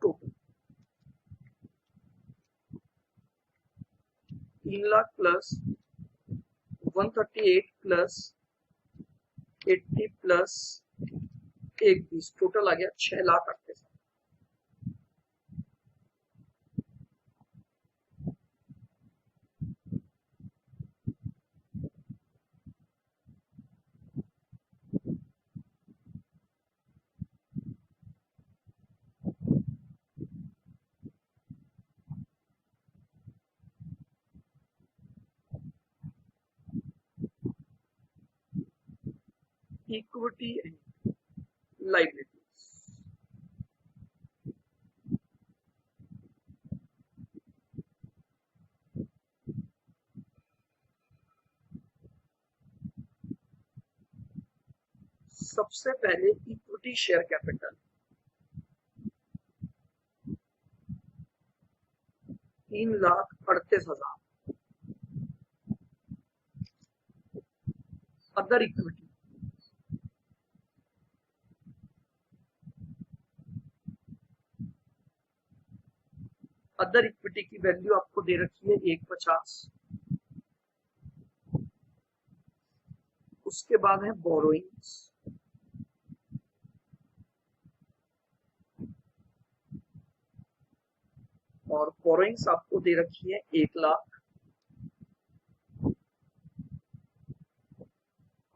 [SPEAKER 1] Total 3 lakh plus 138 plus 80 plus 1,20, total आ गया 6,38,000। इक्विटी एंड लाइबिलिटीज, सबसे पहले equity share capital 3,38,000। Other equity, other equity की वैल्यू आपको दे रखी है 1,50। उसके बाद है बोरोइंग्स, और बोरोइंग्स आपको दे रखी है 1,00,000।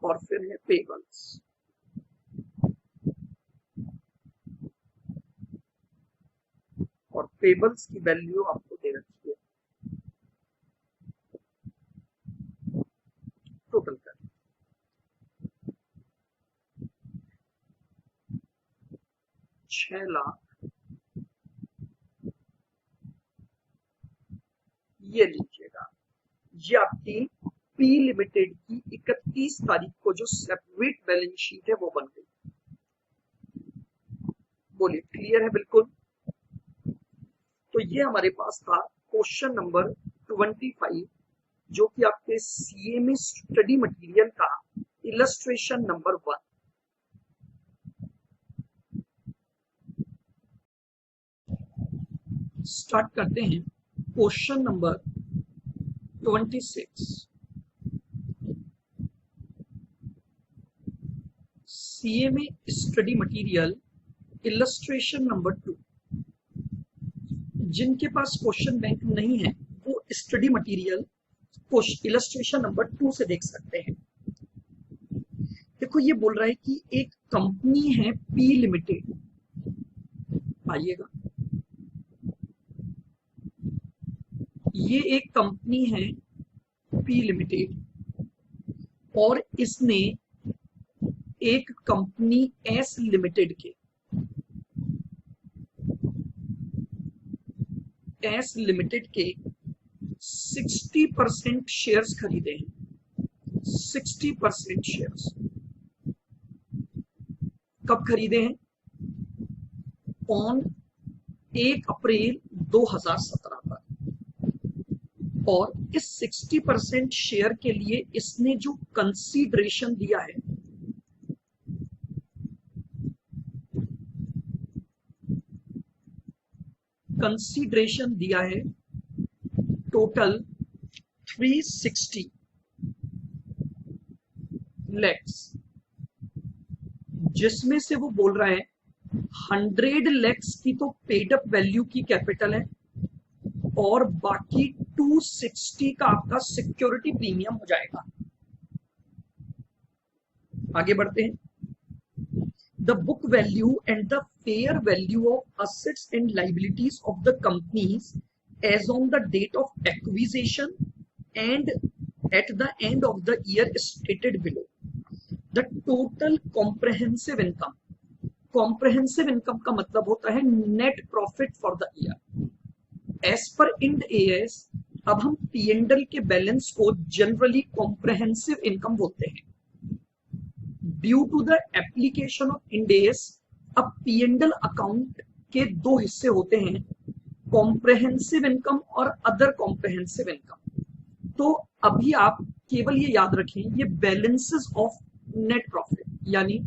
[SPEAKER 1] और फिर है पेबल्स, और पेबल्स की वैल्यू आपको दे रखी है, टोटल कर 6,00,000। ये लीजिएगा, ये आपकी पी लिमिटेड की 31 तारीख को जो सेपरेट बैलेंस शीट है वो बन गई। बोलिए क्लियर है बिल्कुल। तो ये हमारे पास था क्वेश्चन नंबर 25, जो कि आपके सीएमए स्टडी मटेरियल का इलस्ट्रेशन नंबर 1। स्टार्ट करते हैं क्वेश्चन नंबर 26। सीए में स्टडी मटेरियल इलस्ट्रेशन नंबर 2, जिनके पास क्वेश्चन बैंक नहीं है वो स्टडी मटेरियल इलस्ट्रेशन नंबर 2 से देख सकते हैं। देखो ये बोल रहा है कि एक कंपनी है पी लिमिटेड, आइएगा, ये एक कंपनी है पी लिमिटेड और इसने एक कंपनी एस लिमिटेड के 60% शेयर्स खरीदे हैं। 60% शेयर्स कब खरीदे हैं? ऑन 1 अप्रैल 2017 पर। और इस 60% शेयर के लिए इसने जो कंसीडरेशन दिया है टोटल 360 lakhs, जिसमें से वो बोल रहा है 100 lakhs की तो पेड अप वैल्यू की कैपिटल है और बाकी 260 का आपका सिक्योरिटी प्रीमियम हो जाएगा। आगे बढ़ते हैं। The book value and the fair value of assets and liabilities of the companies as on the date of acquisition and at the end of the year is stated below. The total comprehensive income. Comprehensive income का मतलब होता है net profit for the year. As per Ind AS, अब हम P&L के balance को generally comprehensive income बोलते हैं। Due to the application of Ind AS, अब P&L अकाउंट के 2 हिस्से होते हैं, कॉम्प्रहेंसिव इनकम और अदर कॉम्प्रहेंसिव इनकम। तो अभी आप केवल ये याद रखें, ये बैलेंसेस ऑफ नेट प्रॉफिट, यानी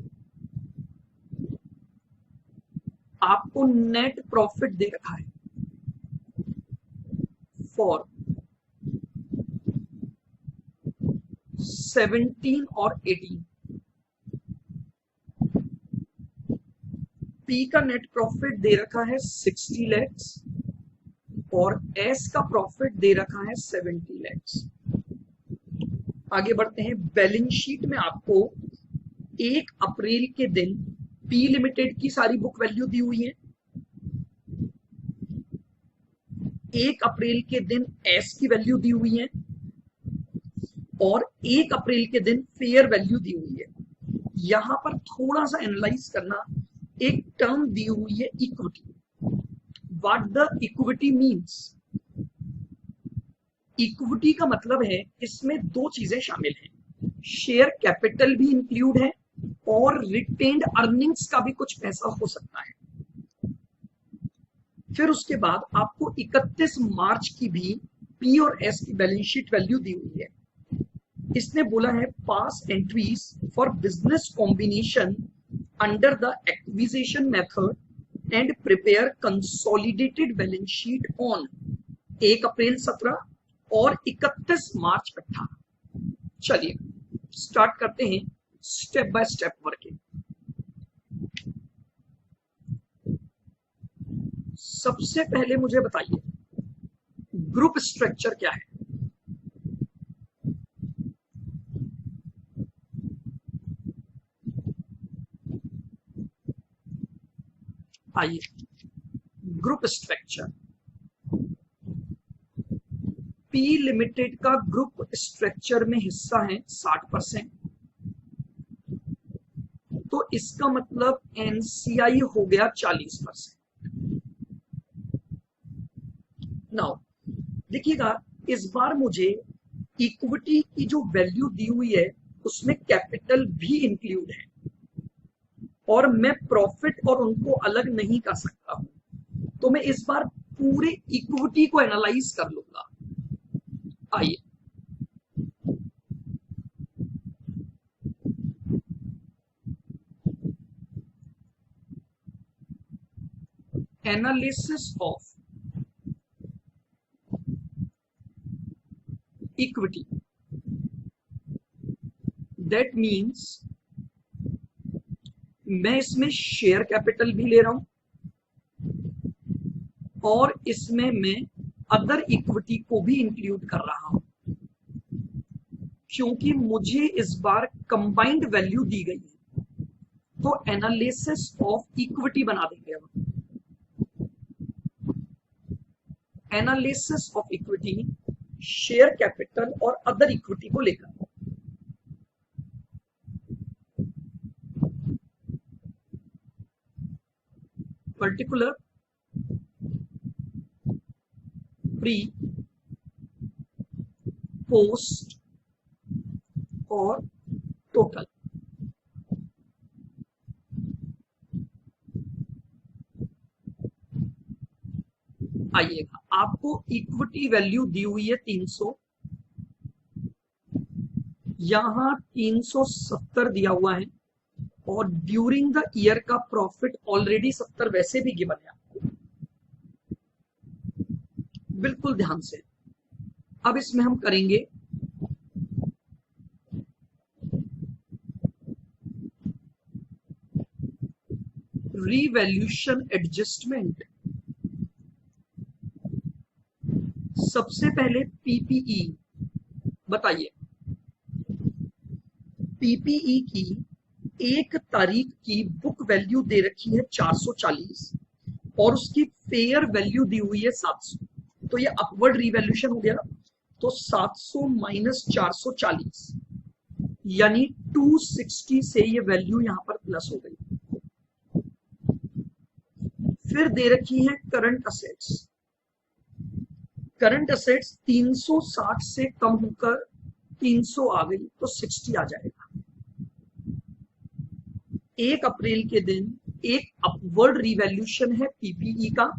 [SPEAKER 1] आपको नेट प्रॉफिट दे रखा है फॉर 17 और 18। पी का नेट प्रॉफिट दे रखा है 60 lakhs और एस का प्रॉफिट दे रखा है 70 lakhs। आगे बढ़ते हैं। बैलेंस शीट में आपको 1 अप्रैल के दिन पी लिमिटेड की सारी बुक वैल्यू दी हुई है, 1 अप्रैल के दिन एस की वैल्यू दी हुई है और 1 अप्रैल के दिन फेयर वैल्यू दी हुई है। यहां पर थोड़ा सा एनालाइज करना, एक टर्म दी हुई है equity. What the equity means? Equity का मतलब है इसमें 2 चीजें शामिल हैं, शेयर कैपिटल भी इंक्लूड है और रिटेन्ड अर्निंग्स का भी कुछ पैसा हो सकता है। फिर उसके बाद आपको 31 मार्च की भी पी और एस की बैलेंस शीट वैल्यू दी हुई है। इसने बोला है pass entries for business combination under the acquisition method and prepare consolidated balance sheet on 1 अप्रैल 17 और 31 मार्च 18। चलिए स्टार्ट करते हैं स्टेप बाय स्टेप वर्किंग। सबसे पहले मुझे बताइए ग्रुप स्ट्रक्चर क्या है? आइए, ग्रुप स्ट्रक्चर, पी लिमिटेड का ग्रुप स्ट्रक्चर में हिस्सा है 60%, तो इसका मतलब एनसीआई हो गया 40%। नाउ देखिएगा, इस बार मुझे इक्विटी की जो वैल्यू दी हुई है उसमें कैपिटल भी इंक्लूड है और मैं प्रॉफिट और उनको अलग नहीं कर सकता हूं, तो मैं इस बार पूरे इक्विटी को एनालाइज कर लूंगा। आइए, analysis of equity, that means मैं इसमें शेयर कैपिटल भी ले रहा हूं और इसमें मैं अदर इक्विटी को भी इंक्लूड कर रहा हूं, क्योंकि मुझे इस बार कंबाइंड वैल्यू दी गई है। तो एनालिसिस ऑफ इक्विटी बना देंगे अब। Analysis of equity share capital और अदर इक्विटी को लेकर। पर्टिकुलर, प्री, पोस्ट और टोटल। आइएगा, आपको इक्विटी वैल्यू दी हुई है 300, यहां 370 दिया हुआ है और ड्यूरिंग द ईयर का प्रॉफिट ऑलरेडी 70 वैसे भी गिवन है आपको, बिल्कुल ध्यान से। अब इसमें हम करेंगे रीवैल्यूएशन एडजस्टमेंट। सबसे पहले पीपीई बताइए, पीपीई की 1 तारीख की बुक वैल्यू दे रखी है 440 और उसकी फेयर वैल्यू दी हुई है 700, तो ये अपवर्ड रीवैल्यूएशन हो गया। तो 700 माइनस 440 यानी 260 से ये वैल्यू यहां पर प्लस हो गई। फिर दे रखी है करंट असेट्स। करंट असेट्स 360 से कम होकर 300 आ गई तो 60 आ जाएगा। 1 अप्रैल के दिन एक अपवर्ड रिवैल्यूएशन है पीपीई का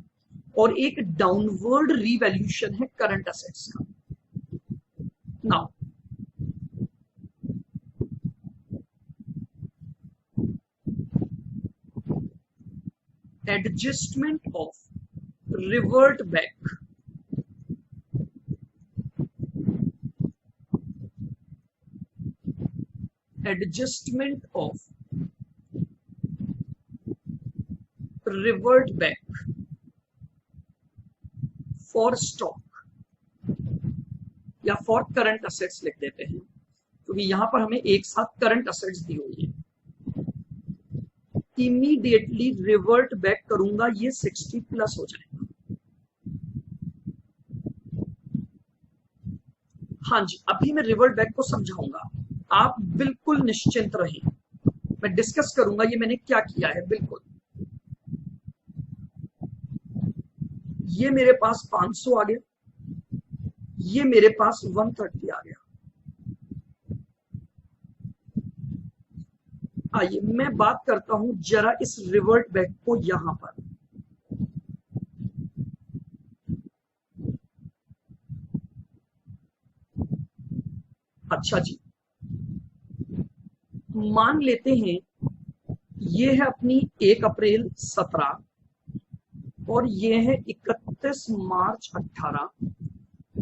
[SPEAKER 1] और एक डाउनवर्ड रिवैल्यूएशन है करंट असेट्स का। Now adjustment of revert back. Adjustment of revert back for stock या फॉर करंट असेट्स लिख देते हैं, क्योंकि यहां पर हमें एक साथ करंट असेट्स दी हुई है। इमीडिएटली रिवर्ट बैक करूंगा, ये 60 प्लस हो जाएगा। हाँ जी, अभी मैं रिवर्ट बैक को समझाऊंगा, आप बिल्कुल निश्चिंत रहें, मैं डिस्कस करूंगा ये मैंने क्या किया है। बिल्कुल, ये मेरे पास 500 आ गया, ये मेरे पास 130 आ गया। आइए मैं बात करता हूं जरा इस रिवर्ट बैक को यहां पर। अच्छा जी, मान लेते हैं ये है अपनी 1 अप्रैल 17 और ये है 31 मार्च 18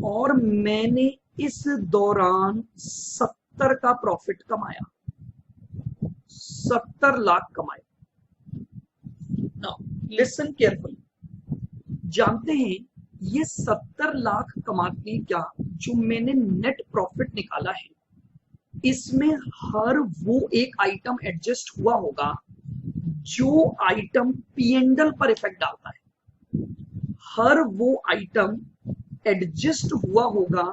[SPEAKER 1] और मैंने इस दौरान 70 का प्रॉफिट कमाया, 70 लाख कमाए। लिसन केयरफुली, जानते हैं ये 70 लाख कमा के क्या जो मैंने नेट प्रॉफिट निकाला है, इसमें हर वो एक आइटम एडजस्ट हुआ होगा जो आइटम पीएनएल पर इफेक्ट डालता है। हर वो आइटम एडजस्ट हुआ होगा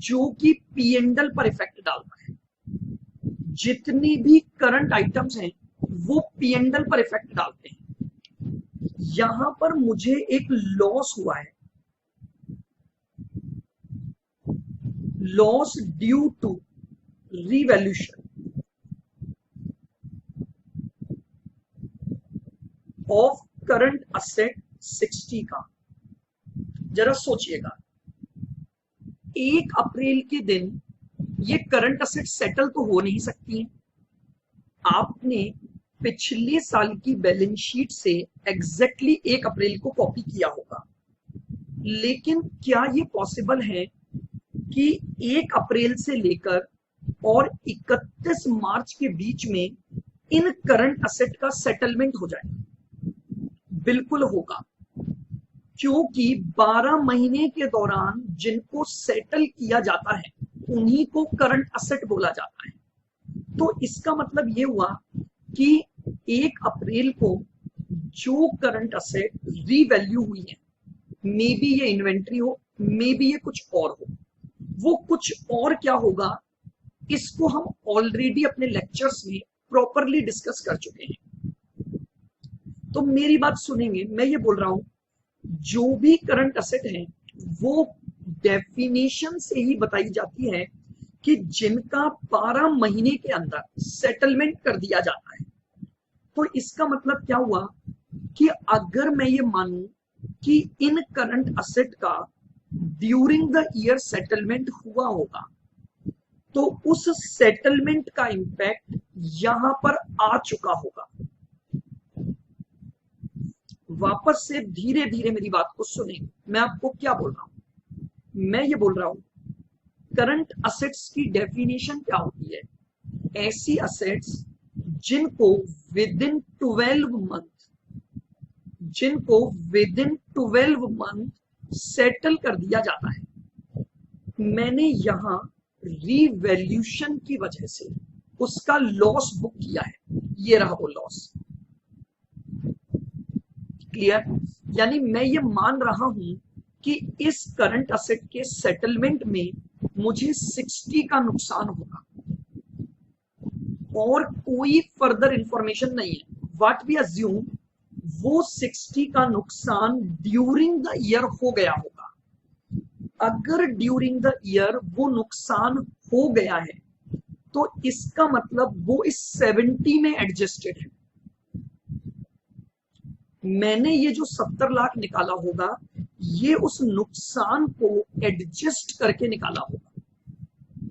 [SPEAKER 1] जो कि पीएनएल पर इफेक्ट डालता है। जितनी भी करंट आइटम्स हैं वो पीएनएल पर इफेक्ट डालते हैं। यहां पर मुझे एक लॉस हुआ है, loss due to revaluation of current asset 60 का। जरा सोचिएगा, 1 अप्रैल के दिन ये करंट असेट सेटल तो हो नहीं सकती है। आपने पिछले साल की बैलेंस शीट से एग्जैक्टली 1 अप्रैल को कॉपी किया होगा, लेकिन क्या ये पॉसिबल है कि 1 अप्रैल से लेकर और 31 मार्च के बीच में इन करंट असेट का सेटलमेंट हो जाए? बिल्कुल होगा, क्योंकि 12 महीने के दौरान जिनको सेटल किया जाता है उन्हीं को करंट असेट बोला जाता है। तो इसका मतलब ये हुआ कि 1 अप्रैल को जो करंट असेट रीवैल्यू हुई है, मे बी ये इन्वेंट्री हो, मे बी ये कुछ और हो, वो कुछ और क्या होगा इसको हम ऑलरेडी अपने लेक्चर्स में प्रॉपरली डिस्कस कर चुके हैं। तो मेरी बात सुनेंगे, मैं ये बोल रहा हूं जो भी करंट असेट है वो डेफिनेशन से ही बताई जाती है कि जिनका 12 महीने के अंदर सेटलमेंट कर दिया जाता है। तो इसका मतलब क्या हुआ कि अगर मैं ये मानूं कि इन करंट असेट का ड्यूरिंग द ईयर सेटलमेंट हुआ होगा, तो उस सेटलमेंट का इंपैक्ट यहां पर आ चुका होगा। वापस से धीरे धीरे मेरी बात को सुने, मैं आपको क्या बोल रहा हूं, मैं ये बोल रहा हूं करंट असेट्स की डेफिनेशन क्या होती है? ऐसी असेट्स जिनको विदिन 12 मंथ सेटल कर दिया जाता है। मैंने यहां रीवैल्यूशन की वजह से उसका लॉस बुक किया है, ये रहा वो लॉस। क्लियर? यानी मैं ये मान रहा हूं कि इस करंट असेट के सेटलमेंट में मुझे 60 का नुकसान होगा और कोई फर्दर इंफॉर्मेशन नहीं है। व्हाट वी अज्यूम, वो 60 का नुकसान ड्यूरिंग द ईयर हो गया होगा। अगर ड्यूरिंग द ईयर वो नुकसान हो गया है तो इसका मतलब वो इस 70 में एडजस्टेड है। मैंने ये जो 70 लाख निकाला होगा ये उस नुकसान को एडजस्ट करके निकाला होगा।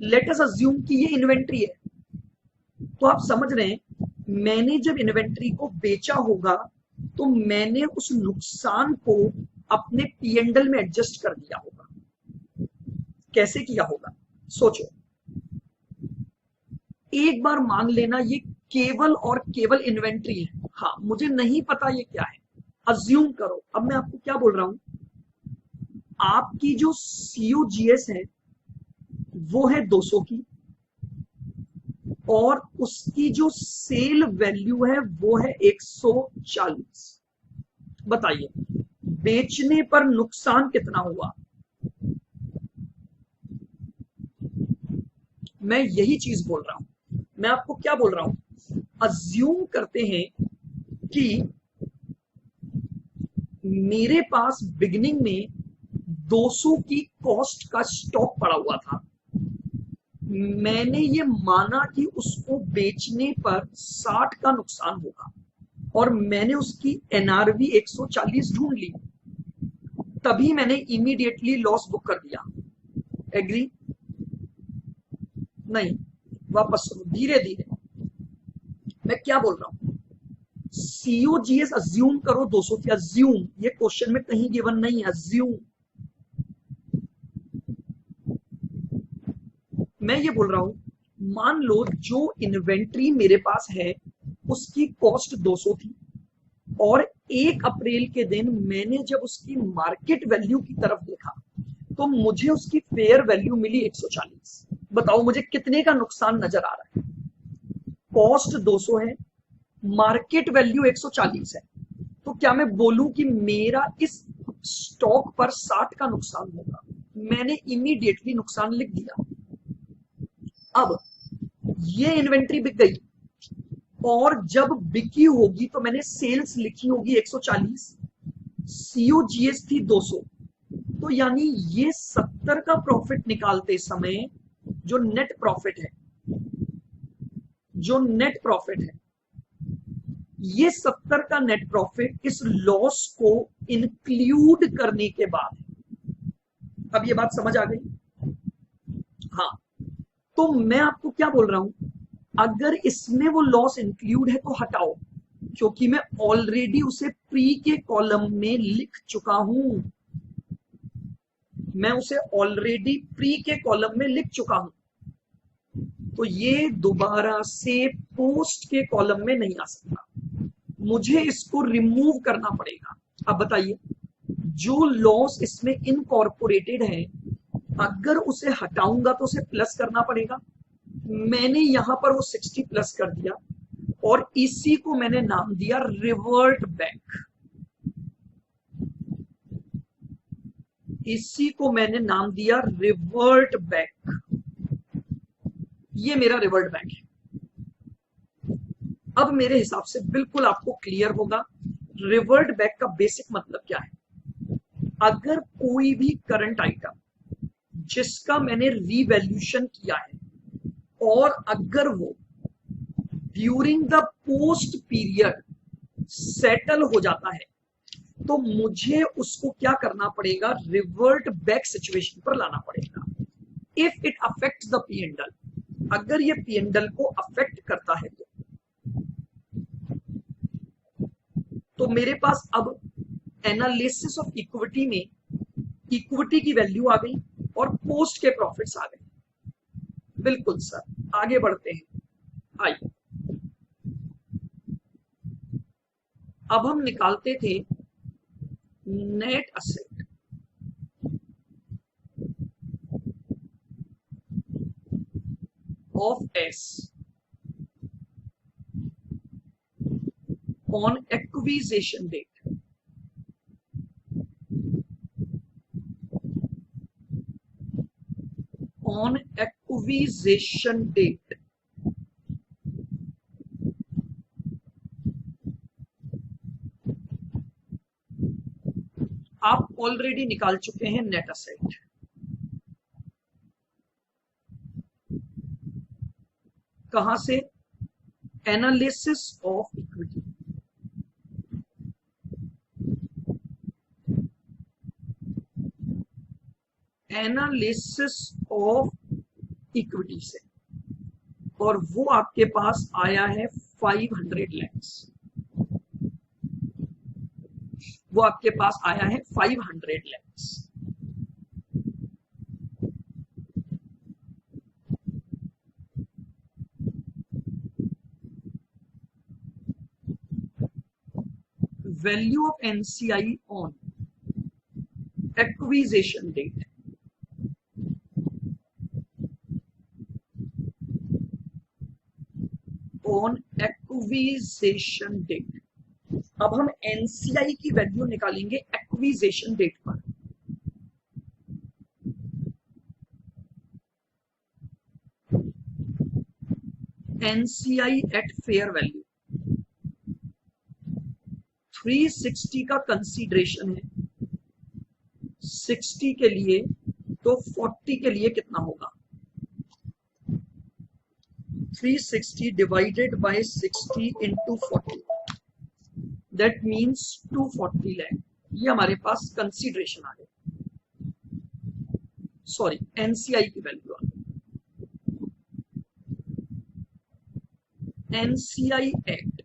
[SPEAKER 1] लेट अस अज्यूम कि ये इन्वेंट्री है, तो आप समझ रहे हैं मैंने जब इन्वेंट्री को बेचा होगा तो मैंने उस नुकसान को अपने P&L में एडजस्ट कर दिया होगा। कैसे किया होगा सोचो। एक बार मान लेना ये केवल और केवल इन्वेंट्री है, हाँ मुझे नहीं पता ये क्या है, अज्यूम करो। अब मैं आपको क्या बोल रहा हूं, आपकी जो COGS है वो है 200 की और उसकी जो सेल वैल्यू है वो है 140। बताइए बेचने पर नुकसान कितना हुआ? मैं यही चीज बोल रहा हूं। मैं आपको क्या बोल रहा हूं, अज्यूम करते हैं कि मेरे पास बिगिनिंग में 200 की कॉस्ट का स्टॉक पड़ा हुआ था। मैंने ये माना कि उसको बेचने पर 60 का नुकसान होगा और मैंने उसकी NRV 140 ढूंढ ली, तभी मैंने इमीडिएटली लॉस बुक कर दिया। एग्री? नहीं, वापस सुनो धीरे धीरे। मैं क्या बोल रहा हूं, COGS अज्यूम करो 200 की, अज्यूम, ये क्वेश्चन में कहीं गिवन नहीं है, अज्यूम। मैं ये बोल रहा हूं मान लो जो इन्वेंट्री मेरे पास है उसकी कॉस्ट 200 थी और 1 अप्रैल के दिन मैंने जब उसकी मार्केट वैल्यू की तरफ देखा तो मुझे उसकी फेयर वैल्यू मिली 140। बताओ मुझे कितने का नुकसान नजर आ रहा है? कॉस्ट 200 है, मार्केट वैल्यू 140 है, तो क्या मैं बोलूं कि मेरा इस स्टॉक पर 60 का नुकसान होगा? मैंने इमीडिएटली नुकसान लिख दिया। अब ये इन्वेंट्री बिक गई और जब बिकी होगी तो मैंने सेल्स लिखी होगी 140, COGS थी 200, तो यानी ये 70 का प्रॉफिट निकालते समय जो नेट प्रॉफिट है, ये 70 का नेट प्रॉफिट इस लॉस को इंक्लूड करने के बाद है। अब ये बात समझ आ गई? हाँ, तो मैं आपको क्या बोल रहा हूं, अगर इसमें वो लॉस इंक्लूड है तो हटाओ, क्योंकि मैं ऑलरेडी उसे प्री के कॉलम में लिख चुका हूं। मैं उसे ऑलरेडी प्री के कॉलम में लिख चुका हूं। तो ये दोबारा से पोस्ट के कॉलम में नहीं आ सकता, मुझे इसको रिमूव करना पड़ेगा। अब बताइए, जो लॉस इसमें इनकॉर्पोरेटेड है, अगर उसे हटाऊंगा तो उसे प्लस करना पड़ेगा। मैंने यहां पर वो 60 प्लस कर दिया और इसी को मैंने नाम दिया रिवर्ट बैक। इसी को मैंने नाम दिया रिवर्ट बैक। ये मेरा रिवर्ट बैक है। अब मेरे हिसाब से बिल्कुल आपको क्लियर होगा रिवर्ट बैक का बेसिक मतलब क्या है। अगर कोई भी करंट आइटम जिसका मैंने रीवैल्यूएशन किया है और अगर वो during the post period settle हो जाता है, तो मुझे उसको क्या करना पड़ेगा, रिवर्ट बैक सिचुएशन पर लाना पड़ेगा। If it affect the P and L, अगर ये पी एंड एल को अफेक्ट करता है तो मेरे पास अब एनालिसिस ऑफ इक्विटी में इक्विटी की वैल्यू आ गई और पोस्ट के प्रॉफिट्स आ गए। बिल्कुल सर, आगे बढ़ते हैं। आइए, अब हम निकालते थे net asset. Of S on acquisition date. On acquisition date. आप ऑलरेडी निकाल चुके हैं नेट असेट। कहां से, analysis of equity. Analysis of equity से, और वो आपके पास आया है 500 लैक्स। वो आपके पास आया है 500 lacs. Value of NCI on acquisition date. On acquisition date. अब हम एनसीआई की वैल्यू निकालेंगे एक्विजिशन डेट पर। एनसीआई एट फेयर वैल्यू 360 का कंसीडरेशन है 60 के लिए, तो 40 के लिए कितना होगा, 360 divided by 60 into 40, that means 240 lakh. ये हमारे पास कंसीडरेशन आ गया, सॉरी एनसीआई की वैल्यू आ गई। NCI act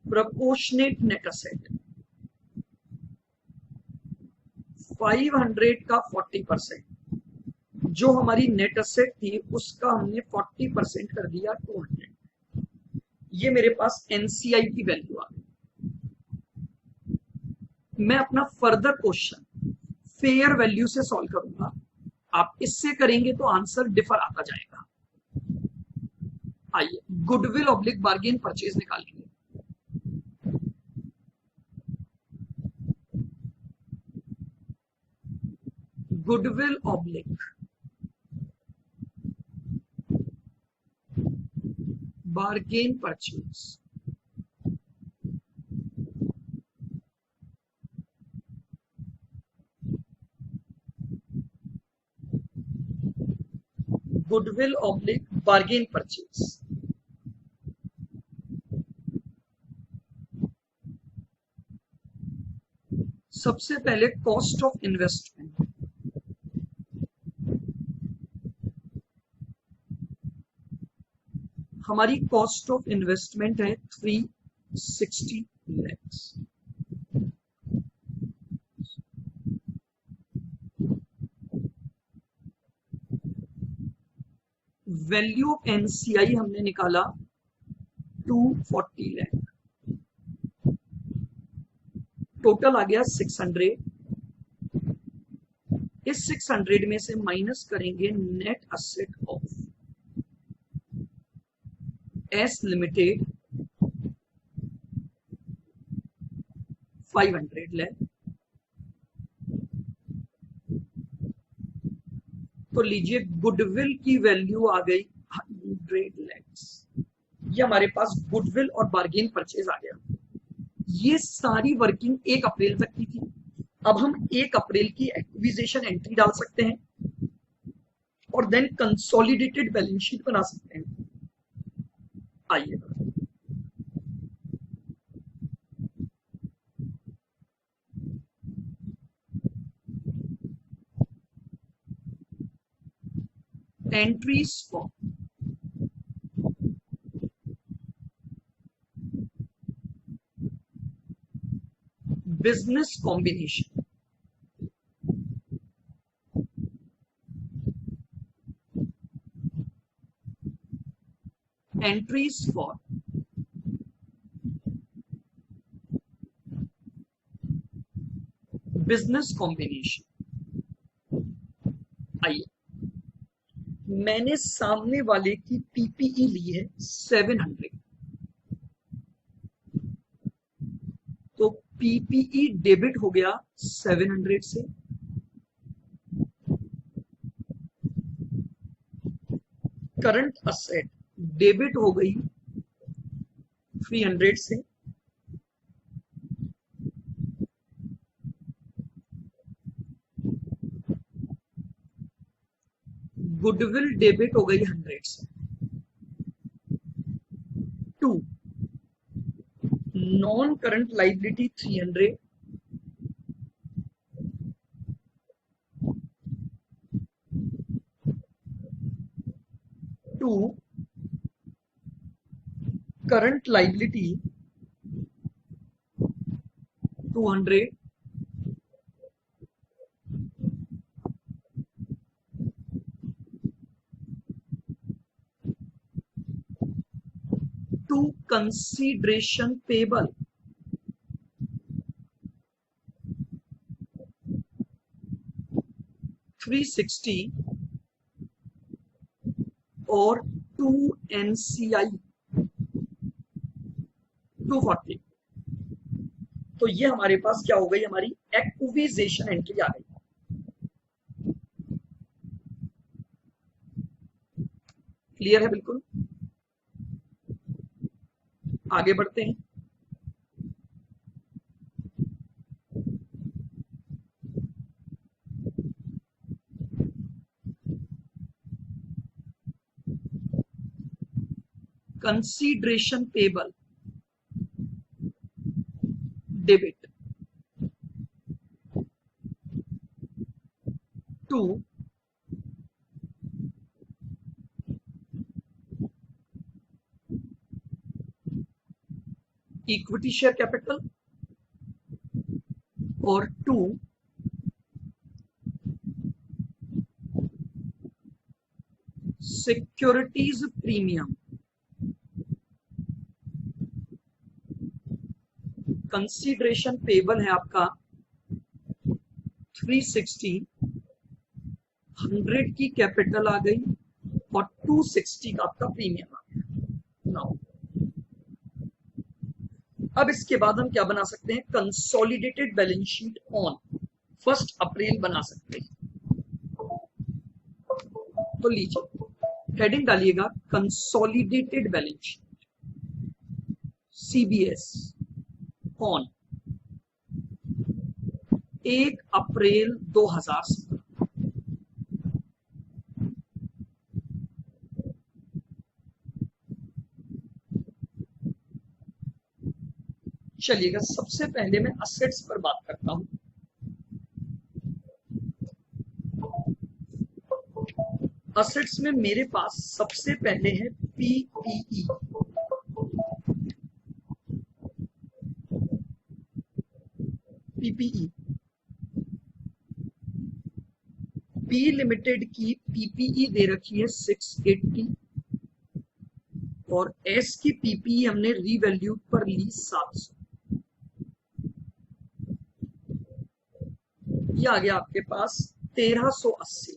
[SPEAKER 1] proportionate net asset 500 का 40%, जो हमारी नेट असेट थी उसका हमने 40% कर दिया 200। ये मेरे पास एनसीआई की वैल्यू आ गई। मैं अपना फर्दर क्वेश्चन फेयर वैल्यू से सॉल्व करूंगा, आप इससे करेंगे तो आंसर डिफर आता जाएगा। आइए, गुडविल ऑब्लिक बार्गेन परचेज निकालेंगे। Goodwill oblique bargain purchase, goodwill oblique bargain purchase. सबसे पहले कॉस्ट ऑफ इन्वेस्टमेंट, हमारी कॉस्ट ऑफ इन्वेस्टमेंट है 360 लैक्स। वैल्यू ऑफ एनसीआई हमने निकाला 240 लाख, टोटल आ गया 600। इस 600 में से माइनस करेंगे net asset of S limited 500 lakh. तो लीजिए गुडविल की वैल्यू आ गई 100 लाख। ये हमारे पास गुडविल और बार्गेन परचेज आ गया। ये सारी वर्किंग 1 अप्रैल तक की थी। अब हम 1 अप्रैल की एक्विजिशन एंट्री डाल सकते हैं और देन कंसोलिडेटेड बैलेंस शीट बना सकते हैं। आइए entries for business combination, entries for business combination. आइए, मैंने सामने वाले की पीपीई ली है 700, तो पीपीई डेबिट हो गया 700 से, करंट असेट डेबिट हो गई 300 से, गुडविल डेबिट हो गई 100 से। 2 non current liability 300, to current liability 200, to consideration payable 360 और 2 एनसीआई 240। तो ये हमारे पास क्या हो गई, हमारी एक्विजिशन एंट्री आ गई। क्लियर है? बिल्कुल। आगे बढ़ते हैं। Consideration payable debit to equity share capital और 2 सिक्योरिटीज प्रीमियम। कंसीडरेशन पेबल है आपका 360, 100 की कैपिटल आ गई और 260 का आपका प्रीमियम आ गया। नाउ अब इसके बाद हम क्या बना सकते हैं, कंसोलिडेटेड बैलेंस शीट ऑन 1 अप्रैल बना सकते हैं। तो लीजिए हेडिंग डालिएगा consolidated balance sheet CBS on 1 अप्रैल 2017। चलिएगा, सबसे पहले मैं असेट्स पर बात करता हूं। असेट्स में मेरे पास सबसे पहले है पीपीई। पीपीई पी लिमिटेड की पीपीई दे रखी है 680 और एस की पीपीई हमने रीवैल्यूड पर ली 700। ये आ गया आपके पास 1380।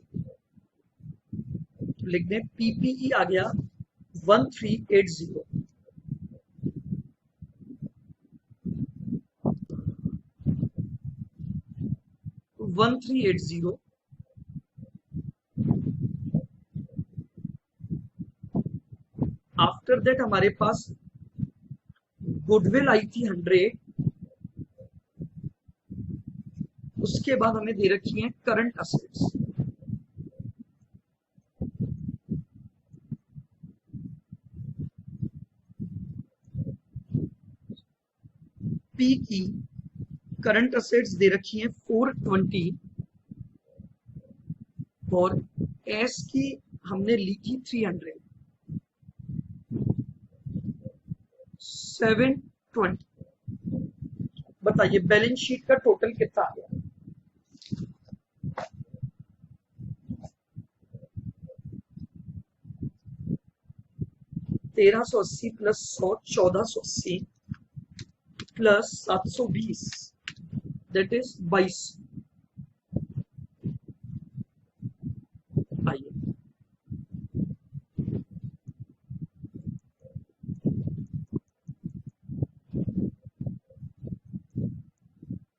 [SPEAKER 1] लिख दें पीपीई आ गया 1380। आफ्टर दैट हमारे पास गुडविल आई थी 100। उसके बाद हमें दे रखी है करंट असेट्स। पी की करंट असेट्स दे रखी है 420 और एस की हमने ली थी 300 720। बताइए बैलेंस शीट का टोटल कितना आ गया? $1380 प्लस 100 1480 प्लस 720 दैट इज 22। आइए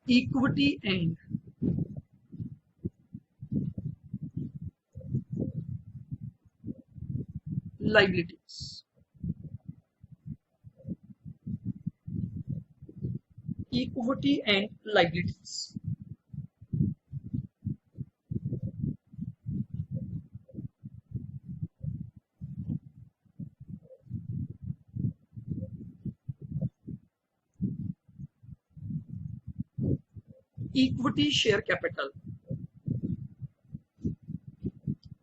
[SPEAKER 1] equity and liabilities। Equity and liabilities। Equity share capital.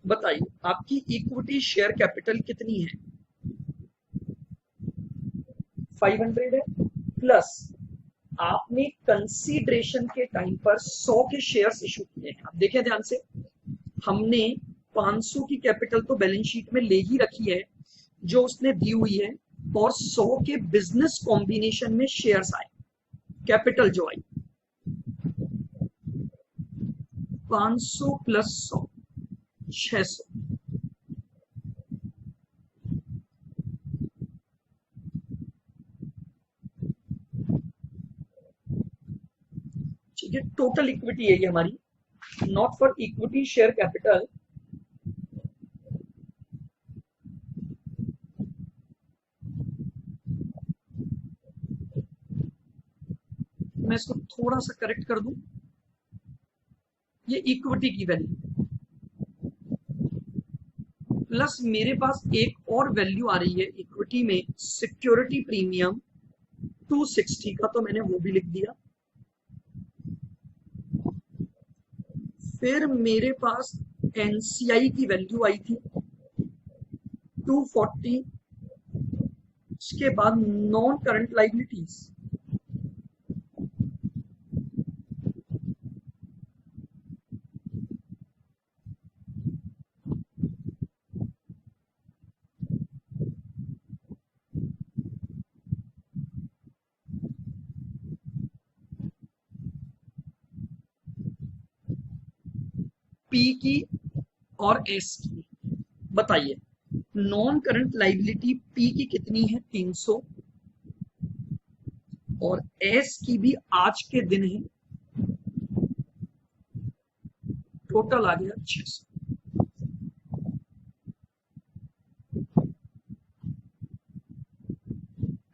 [SPEAKER 1] बताइए आपकी इक्विटी शेयर कैपिटल कितनी है? 500 है प्लस आपने कंसीडरेशन के टाइम पर 100 के शेयर्स इशू किए हैं। आप देखें ध्यान से, हमने 500 की कैपिटल तो बैलेंस शीट में ले ही रखी है जो उसने दी हुई है और 100 के बिजनेस कॉम्बिनेशन में शेयर्स आए, कैपिटल जो आई 500 प्लस 100 600। ठीक है, टोटल इक्विटी है ये हमारी, not for equity share capital. मैं इसको थोड़ा सा करेक्ट कर दूं, ये इक्विटी की वैल्यू प्लस मेरे पास एक और वैल्यू आ रही है इक्विटी में, सिक्योरिटी प्रीमियम 260 का, तो मैंने वो भी लिख दिया। फिर मेरे पास एनसीआई की वैल्यू आई थी 240। उसके बाद नॉन करंट लाइबिलिटीज, पी की और एस की। बताइए नॉन करंट लाइबिलिटी पी की कितनी है? 300 और एस की भी आज के दिन है, टोटल आ गया 600।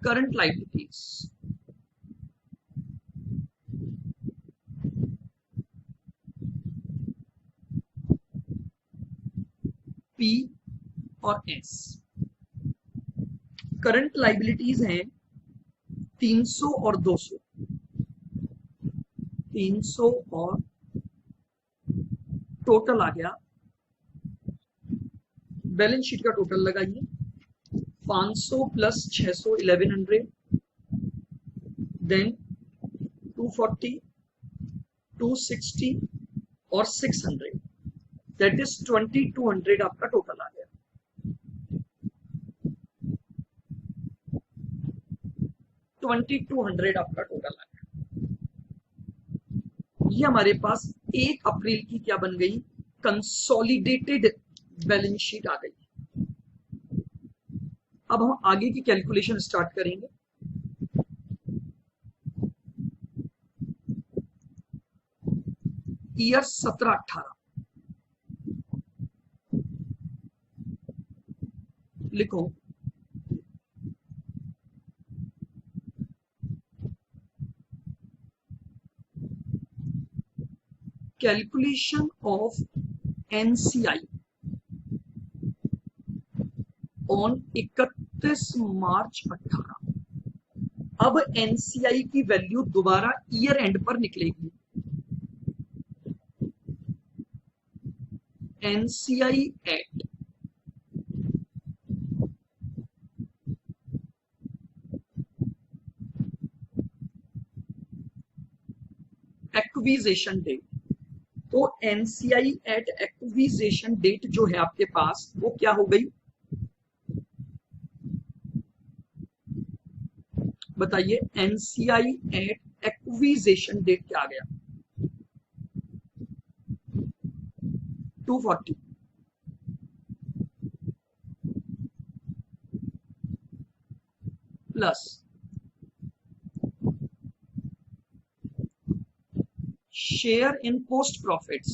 [SPEAKER 1] करंट लाइबिलिटीज पी और एस, करंट लाइबिलिटीज हैं 300 और 200, 300 और टोटल आ गया, बैलेंस शीट का टोटल लगाइए 500 प्लस 600 1100, देन 240 260 और 600। दैट इज 2200 आपका टोटल आ गया। 2200 आपका टोटल आ गया। ये हमारे पास 1 अप्रैल की क्या बन गई, कंसोलिडेटेड बैलेंस शीट आ गई। अब हम आगे की कैलकुलेशन स्टार्ट करेंगे। ईयर 17-18 लिखो। Calculation of NCI on 31 March 18। अब एनसीआई की वैल्यू दोबारा ईयर एंड पर निकलेगी। NCI at acquisition date. तो एनसीआई एट एक्विजिशन डेट जो है आपके पास वो क्या हो गई, बताइए। एनसीआई एट एक्विजिशन डेट क्या आ गया, 240 plus share in post profits,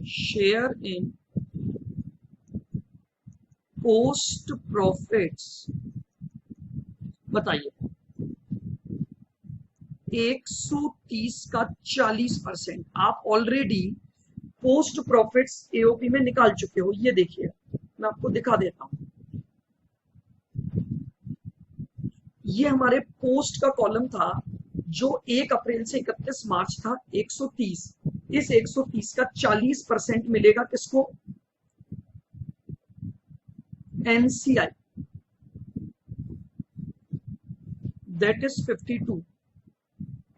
[SPEAKER 1] share in post profits, बताइए 130 का 40%। आप ऑलरेडी पोस्ट प्रॉफिट्स एओपी में निकाल चुके हो, ये देखिए मैं आपको दिखा देता हूं। ये हमारे पोस्ट का कॉलम था जो 1 अप्रैल से 31 मार्च था, 130। इस 130 का 40% मिलेगा किसको, एनसीआई, दैट इज 52।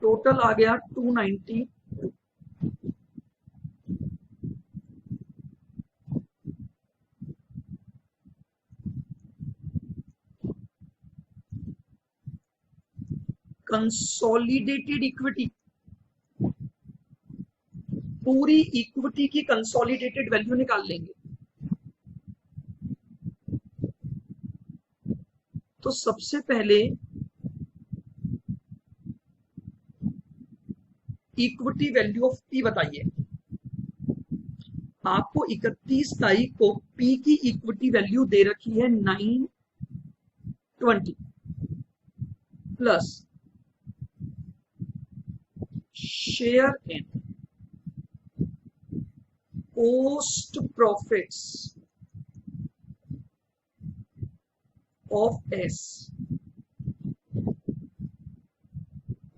[SPEAKER 1] टोटल आ गया 290। कंसोलिडेटेड इक्विटी, पूरी इक्विटी की कंसोलिडेटेड वैल्यू निकाल लेंगे। तो सबसे पहले इक्विटी वैल्यू ऑफ पी बताइए। आपको 31 तारीख को पी की इक्विटी वैल्यू दे रखी है 920 plus share in post profits of S,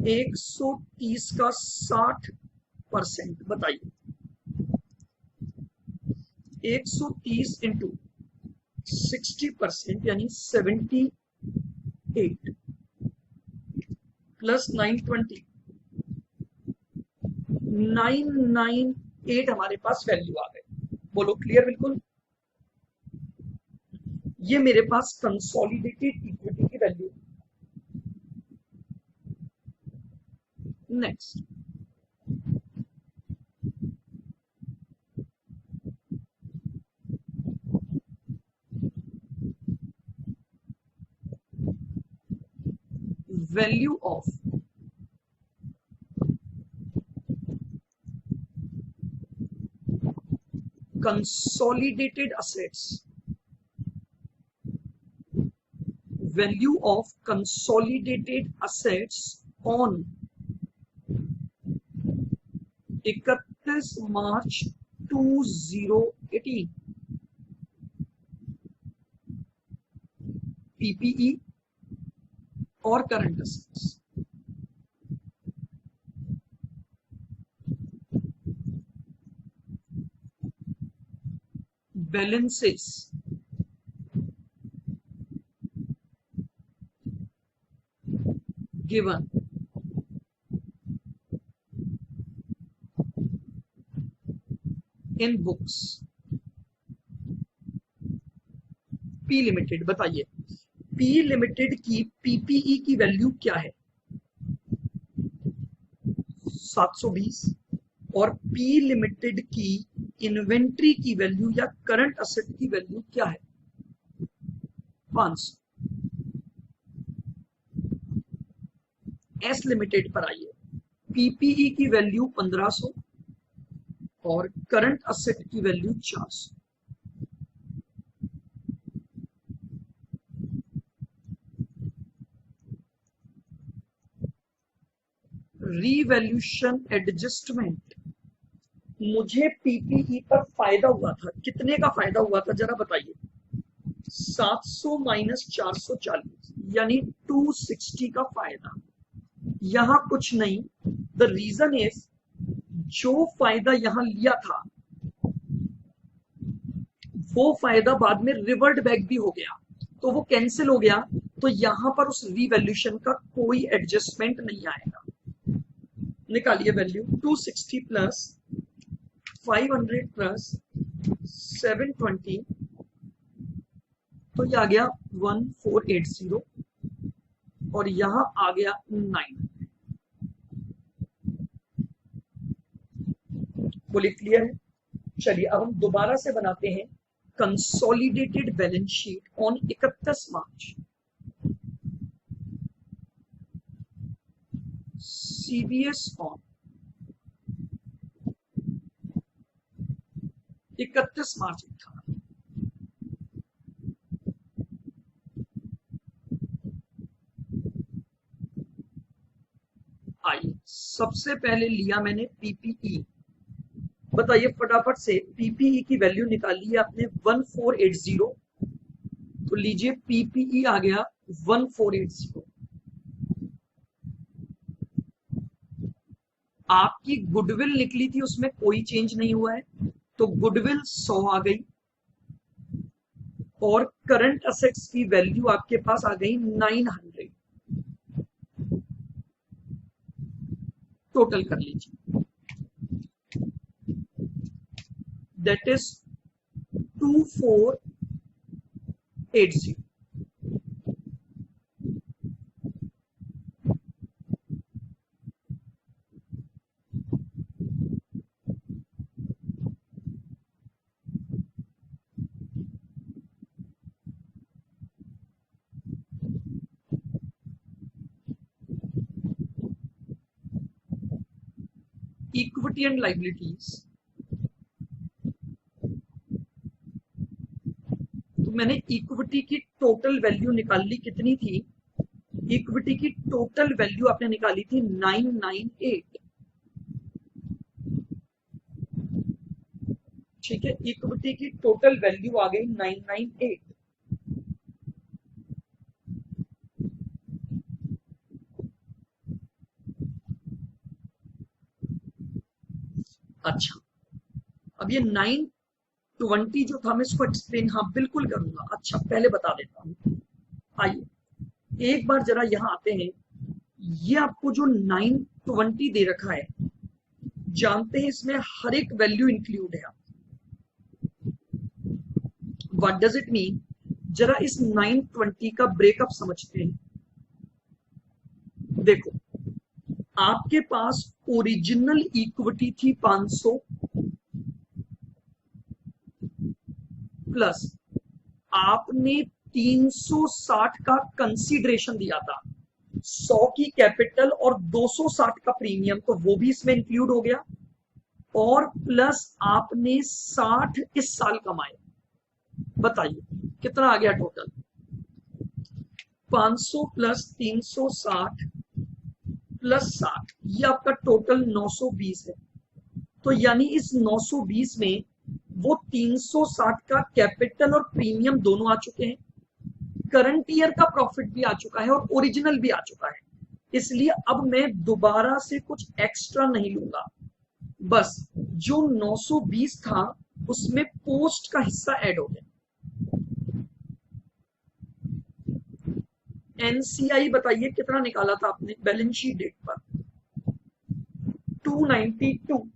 [SPEAKER 1] 130 का 60%। बताइए 130 इंटू 60% यानी 78 प्लस 920, 998 हमारे पास वैल्यू आ गई। बोलो क्लियर बिल्कुल। ये मेरे पास कंसोलिडेटेड इक्विटी की value. Next, value of consolidated assets, value of consolidated assets on 31 March 2018, PPE और करंट असेट्स। balances given इन बुक्स पी लिमिटेड, बताइए पी लिमिटेड की पीपीई की वैल्यू क्या है? 720। और पी लिमिटेड की इन्वेंट्री की वैल्यू या करंट असेट की वैल्यू क्या है? 500। एस लिमिटेड पर आइए, पीपीई की वैल्यू 1500 और करंट असेट की वैल्यू 400। रीवैल्यूशन एडजस्टमेंट, मुझे पीपीई पर फायदा हुआ था, कितने का फायदा हुआ था जरा बताइए? 700 माइनस 440 यानी 260 का फायदा। यहां कुछ नहीं, द रीजन इज जो फायदा यहां लिया था वो फायदा बाद में रिवर्ट बैक भी हो गया, तो वो कैंसिल हो गया, तो यहां पर उस रीवैल्यूशन का कोई एडजस्टमेंट नहीं आएगा। निकालिए वैल्यू, 260 प्लस 500 प्लस 720, तो ये आ गया 1480 और यहां आ गया 9। बोलिए क्लियर है? चलिए अब हम दोबारा से बनाते हैं consolidated balance sheet on 31 March. CBS on 31 March 18। आइए सबसे पहले लिया मैंने पीपीई, बताइए फटाफट से पीपीई की वैल्यू निकाली है आपने 1480, तो लीजिए पीपीई आ गया 1480। आपकी गुडविल निकली थी उसमें कोई चेंज नहीं हुआ है, तो गुडविल 100 आ गई और करंट असेट्स की वैल्यू आपके पास आ गई 900। टोटल कर लीजिए, that is 2480। Equity and liabilities, तो मैंने इक्विटी की टोटल वैल्यू निकाल ली, कितनी थी? इक्विटी की टोटल वैल्यू आपने निकाली थी 998। ठीक है, इक्विटी की टोटल वैल्यू आ गई 998। अच्छा, अब ये 920 जो था मैं इसको एक्सप्लेन, हाँ बिल्कुल करूंगा। अच्छा पहले बता देता हूं, आइए एक बार जरा यहां आते हैं। ये आपको जो 920 दे रखा है, जानते हैं इसमें हर एक वैल्यू इंक्लूड है। What does it mean? जरा इस 920 का ब्रेकअप समझते हैं। देखो आपके पास ओरिजिनल इक्विटी थी 500 प्लस आपने 360 का कंसीडरेशन दिया था, 100 की कैपिटल और 260 का प्रीमियम, तो वो भी इसमें इंक्लूड हो गया। और प्लस आपने 60 इस साल कमाए, बताइए कितना आ गया टोटल? 500 प्लस 360 प्लस 60, ये आपका टोटल 920 है। तो यानी इस 920 में वो 360 का कैपिटल और प्रीमियम दोनों आ चुके हैं, करंट ईयर का प्रॉफिट भी आ चुका है और ओरिजिनल भी आ चुका है। इसलिए अब मैं दोबारा से कुछ एक्स्ट्रा नहीं लूंगा, बस जो 920 था उसमें पोस्ट का हिस्सा ऐड हो गया। एनसीआई बताइए कितना निकाला था आपने बैलेंस शीट डेट पर? 292।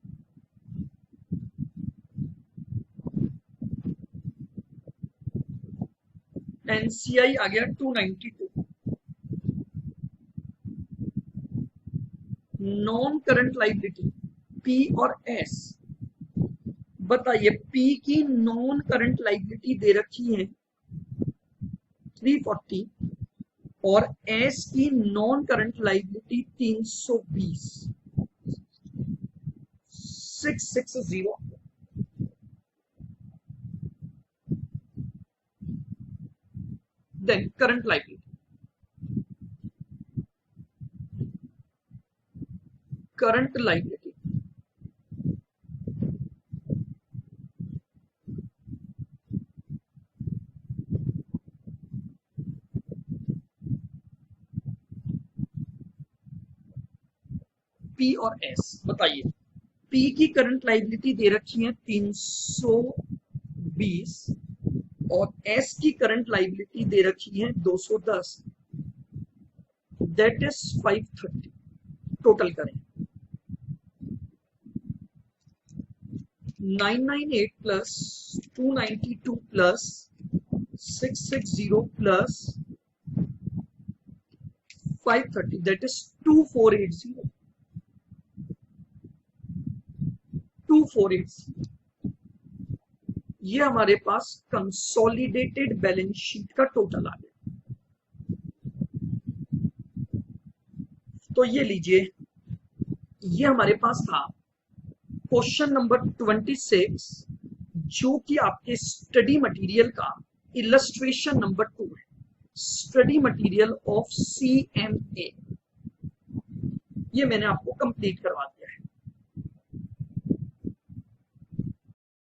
[SPEAKER 1] एनसीआई आ गया 292। नॉन करंट लाइबिलिटी पी और एस, बताइए पी की नॉन करंट लाइबिलिटी दे रखी है 340 और एस की non current liability 320, 660। Then current liability, current liability P और एस, बताइए पी की करंट लाइबिलिटी दे रखी है 320 और एस की करंट लाइबिलिटी दे रखी है 210, दैट इज 530। टोटल करें 998 plus 292 plus 660 plus 530, that is 2480। 2480 ये हमारे पास कंसोलिडेटेड बैलेंस शीट का टोटल आ गया। तो ये लीजिए, ये हमारे पास था क्वेश्चन नंबर 26, जो कि आपके स्टडी मटेरियल का इलस्ट्रेशन नंबर 2 है, स्टडी मटेरियल ऑफ CMA। ये मैंने आपको कंप्लीट करवा दिया।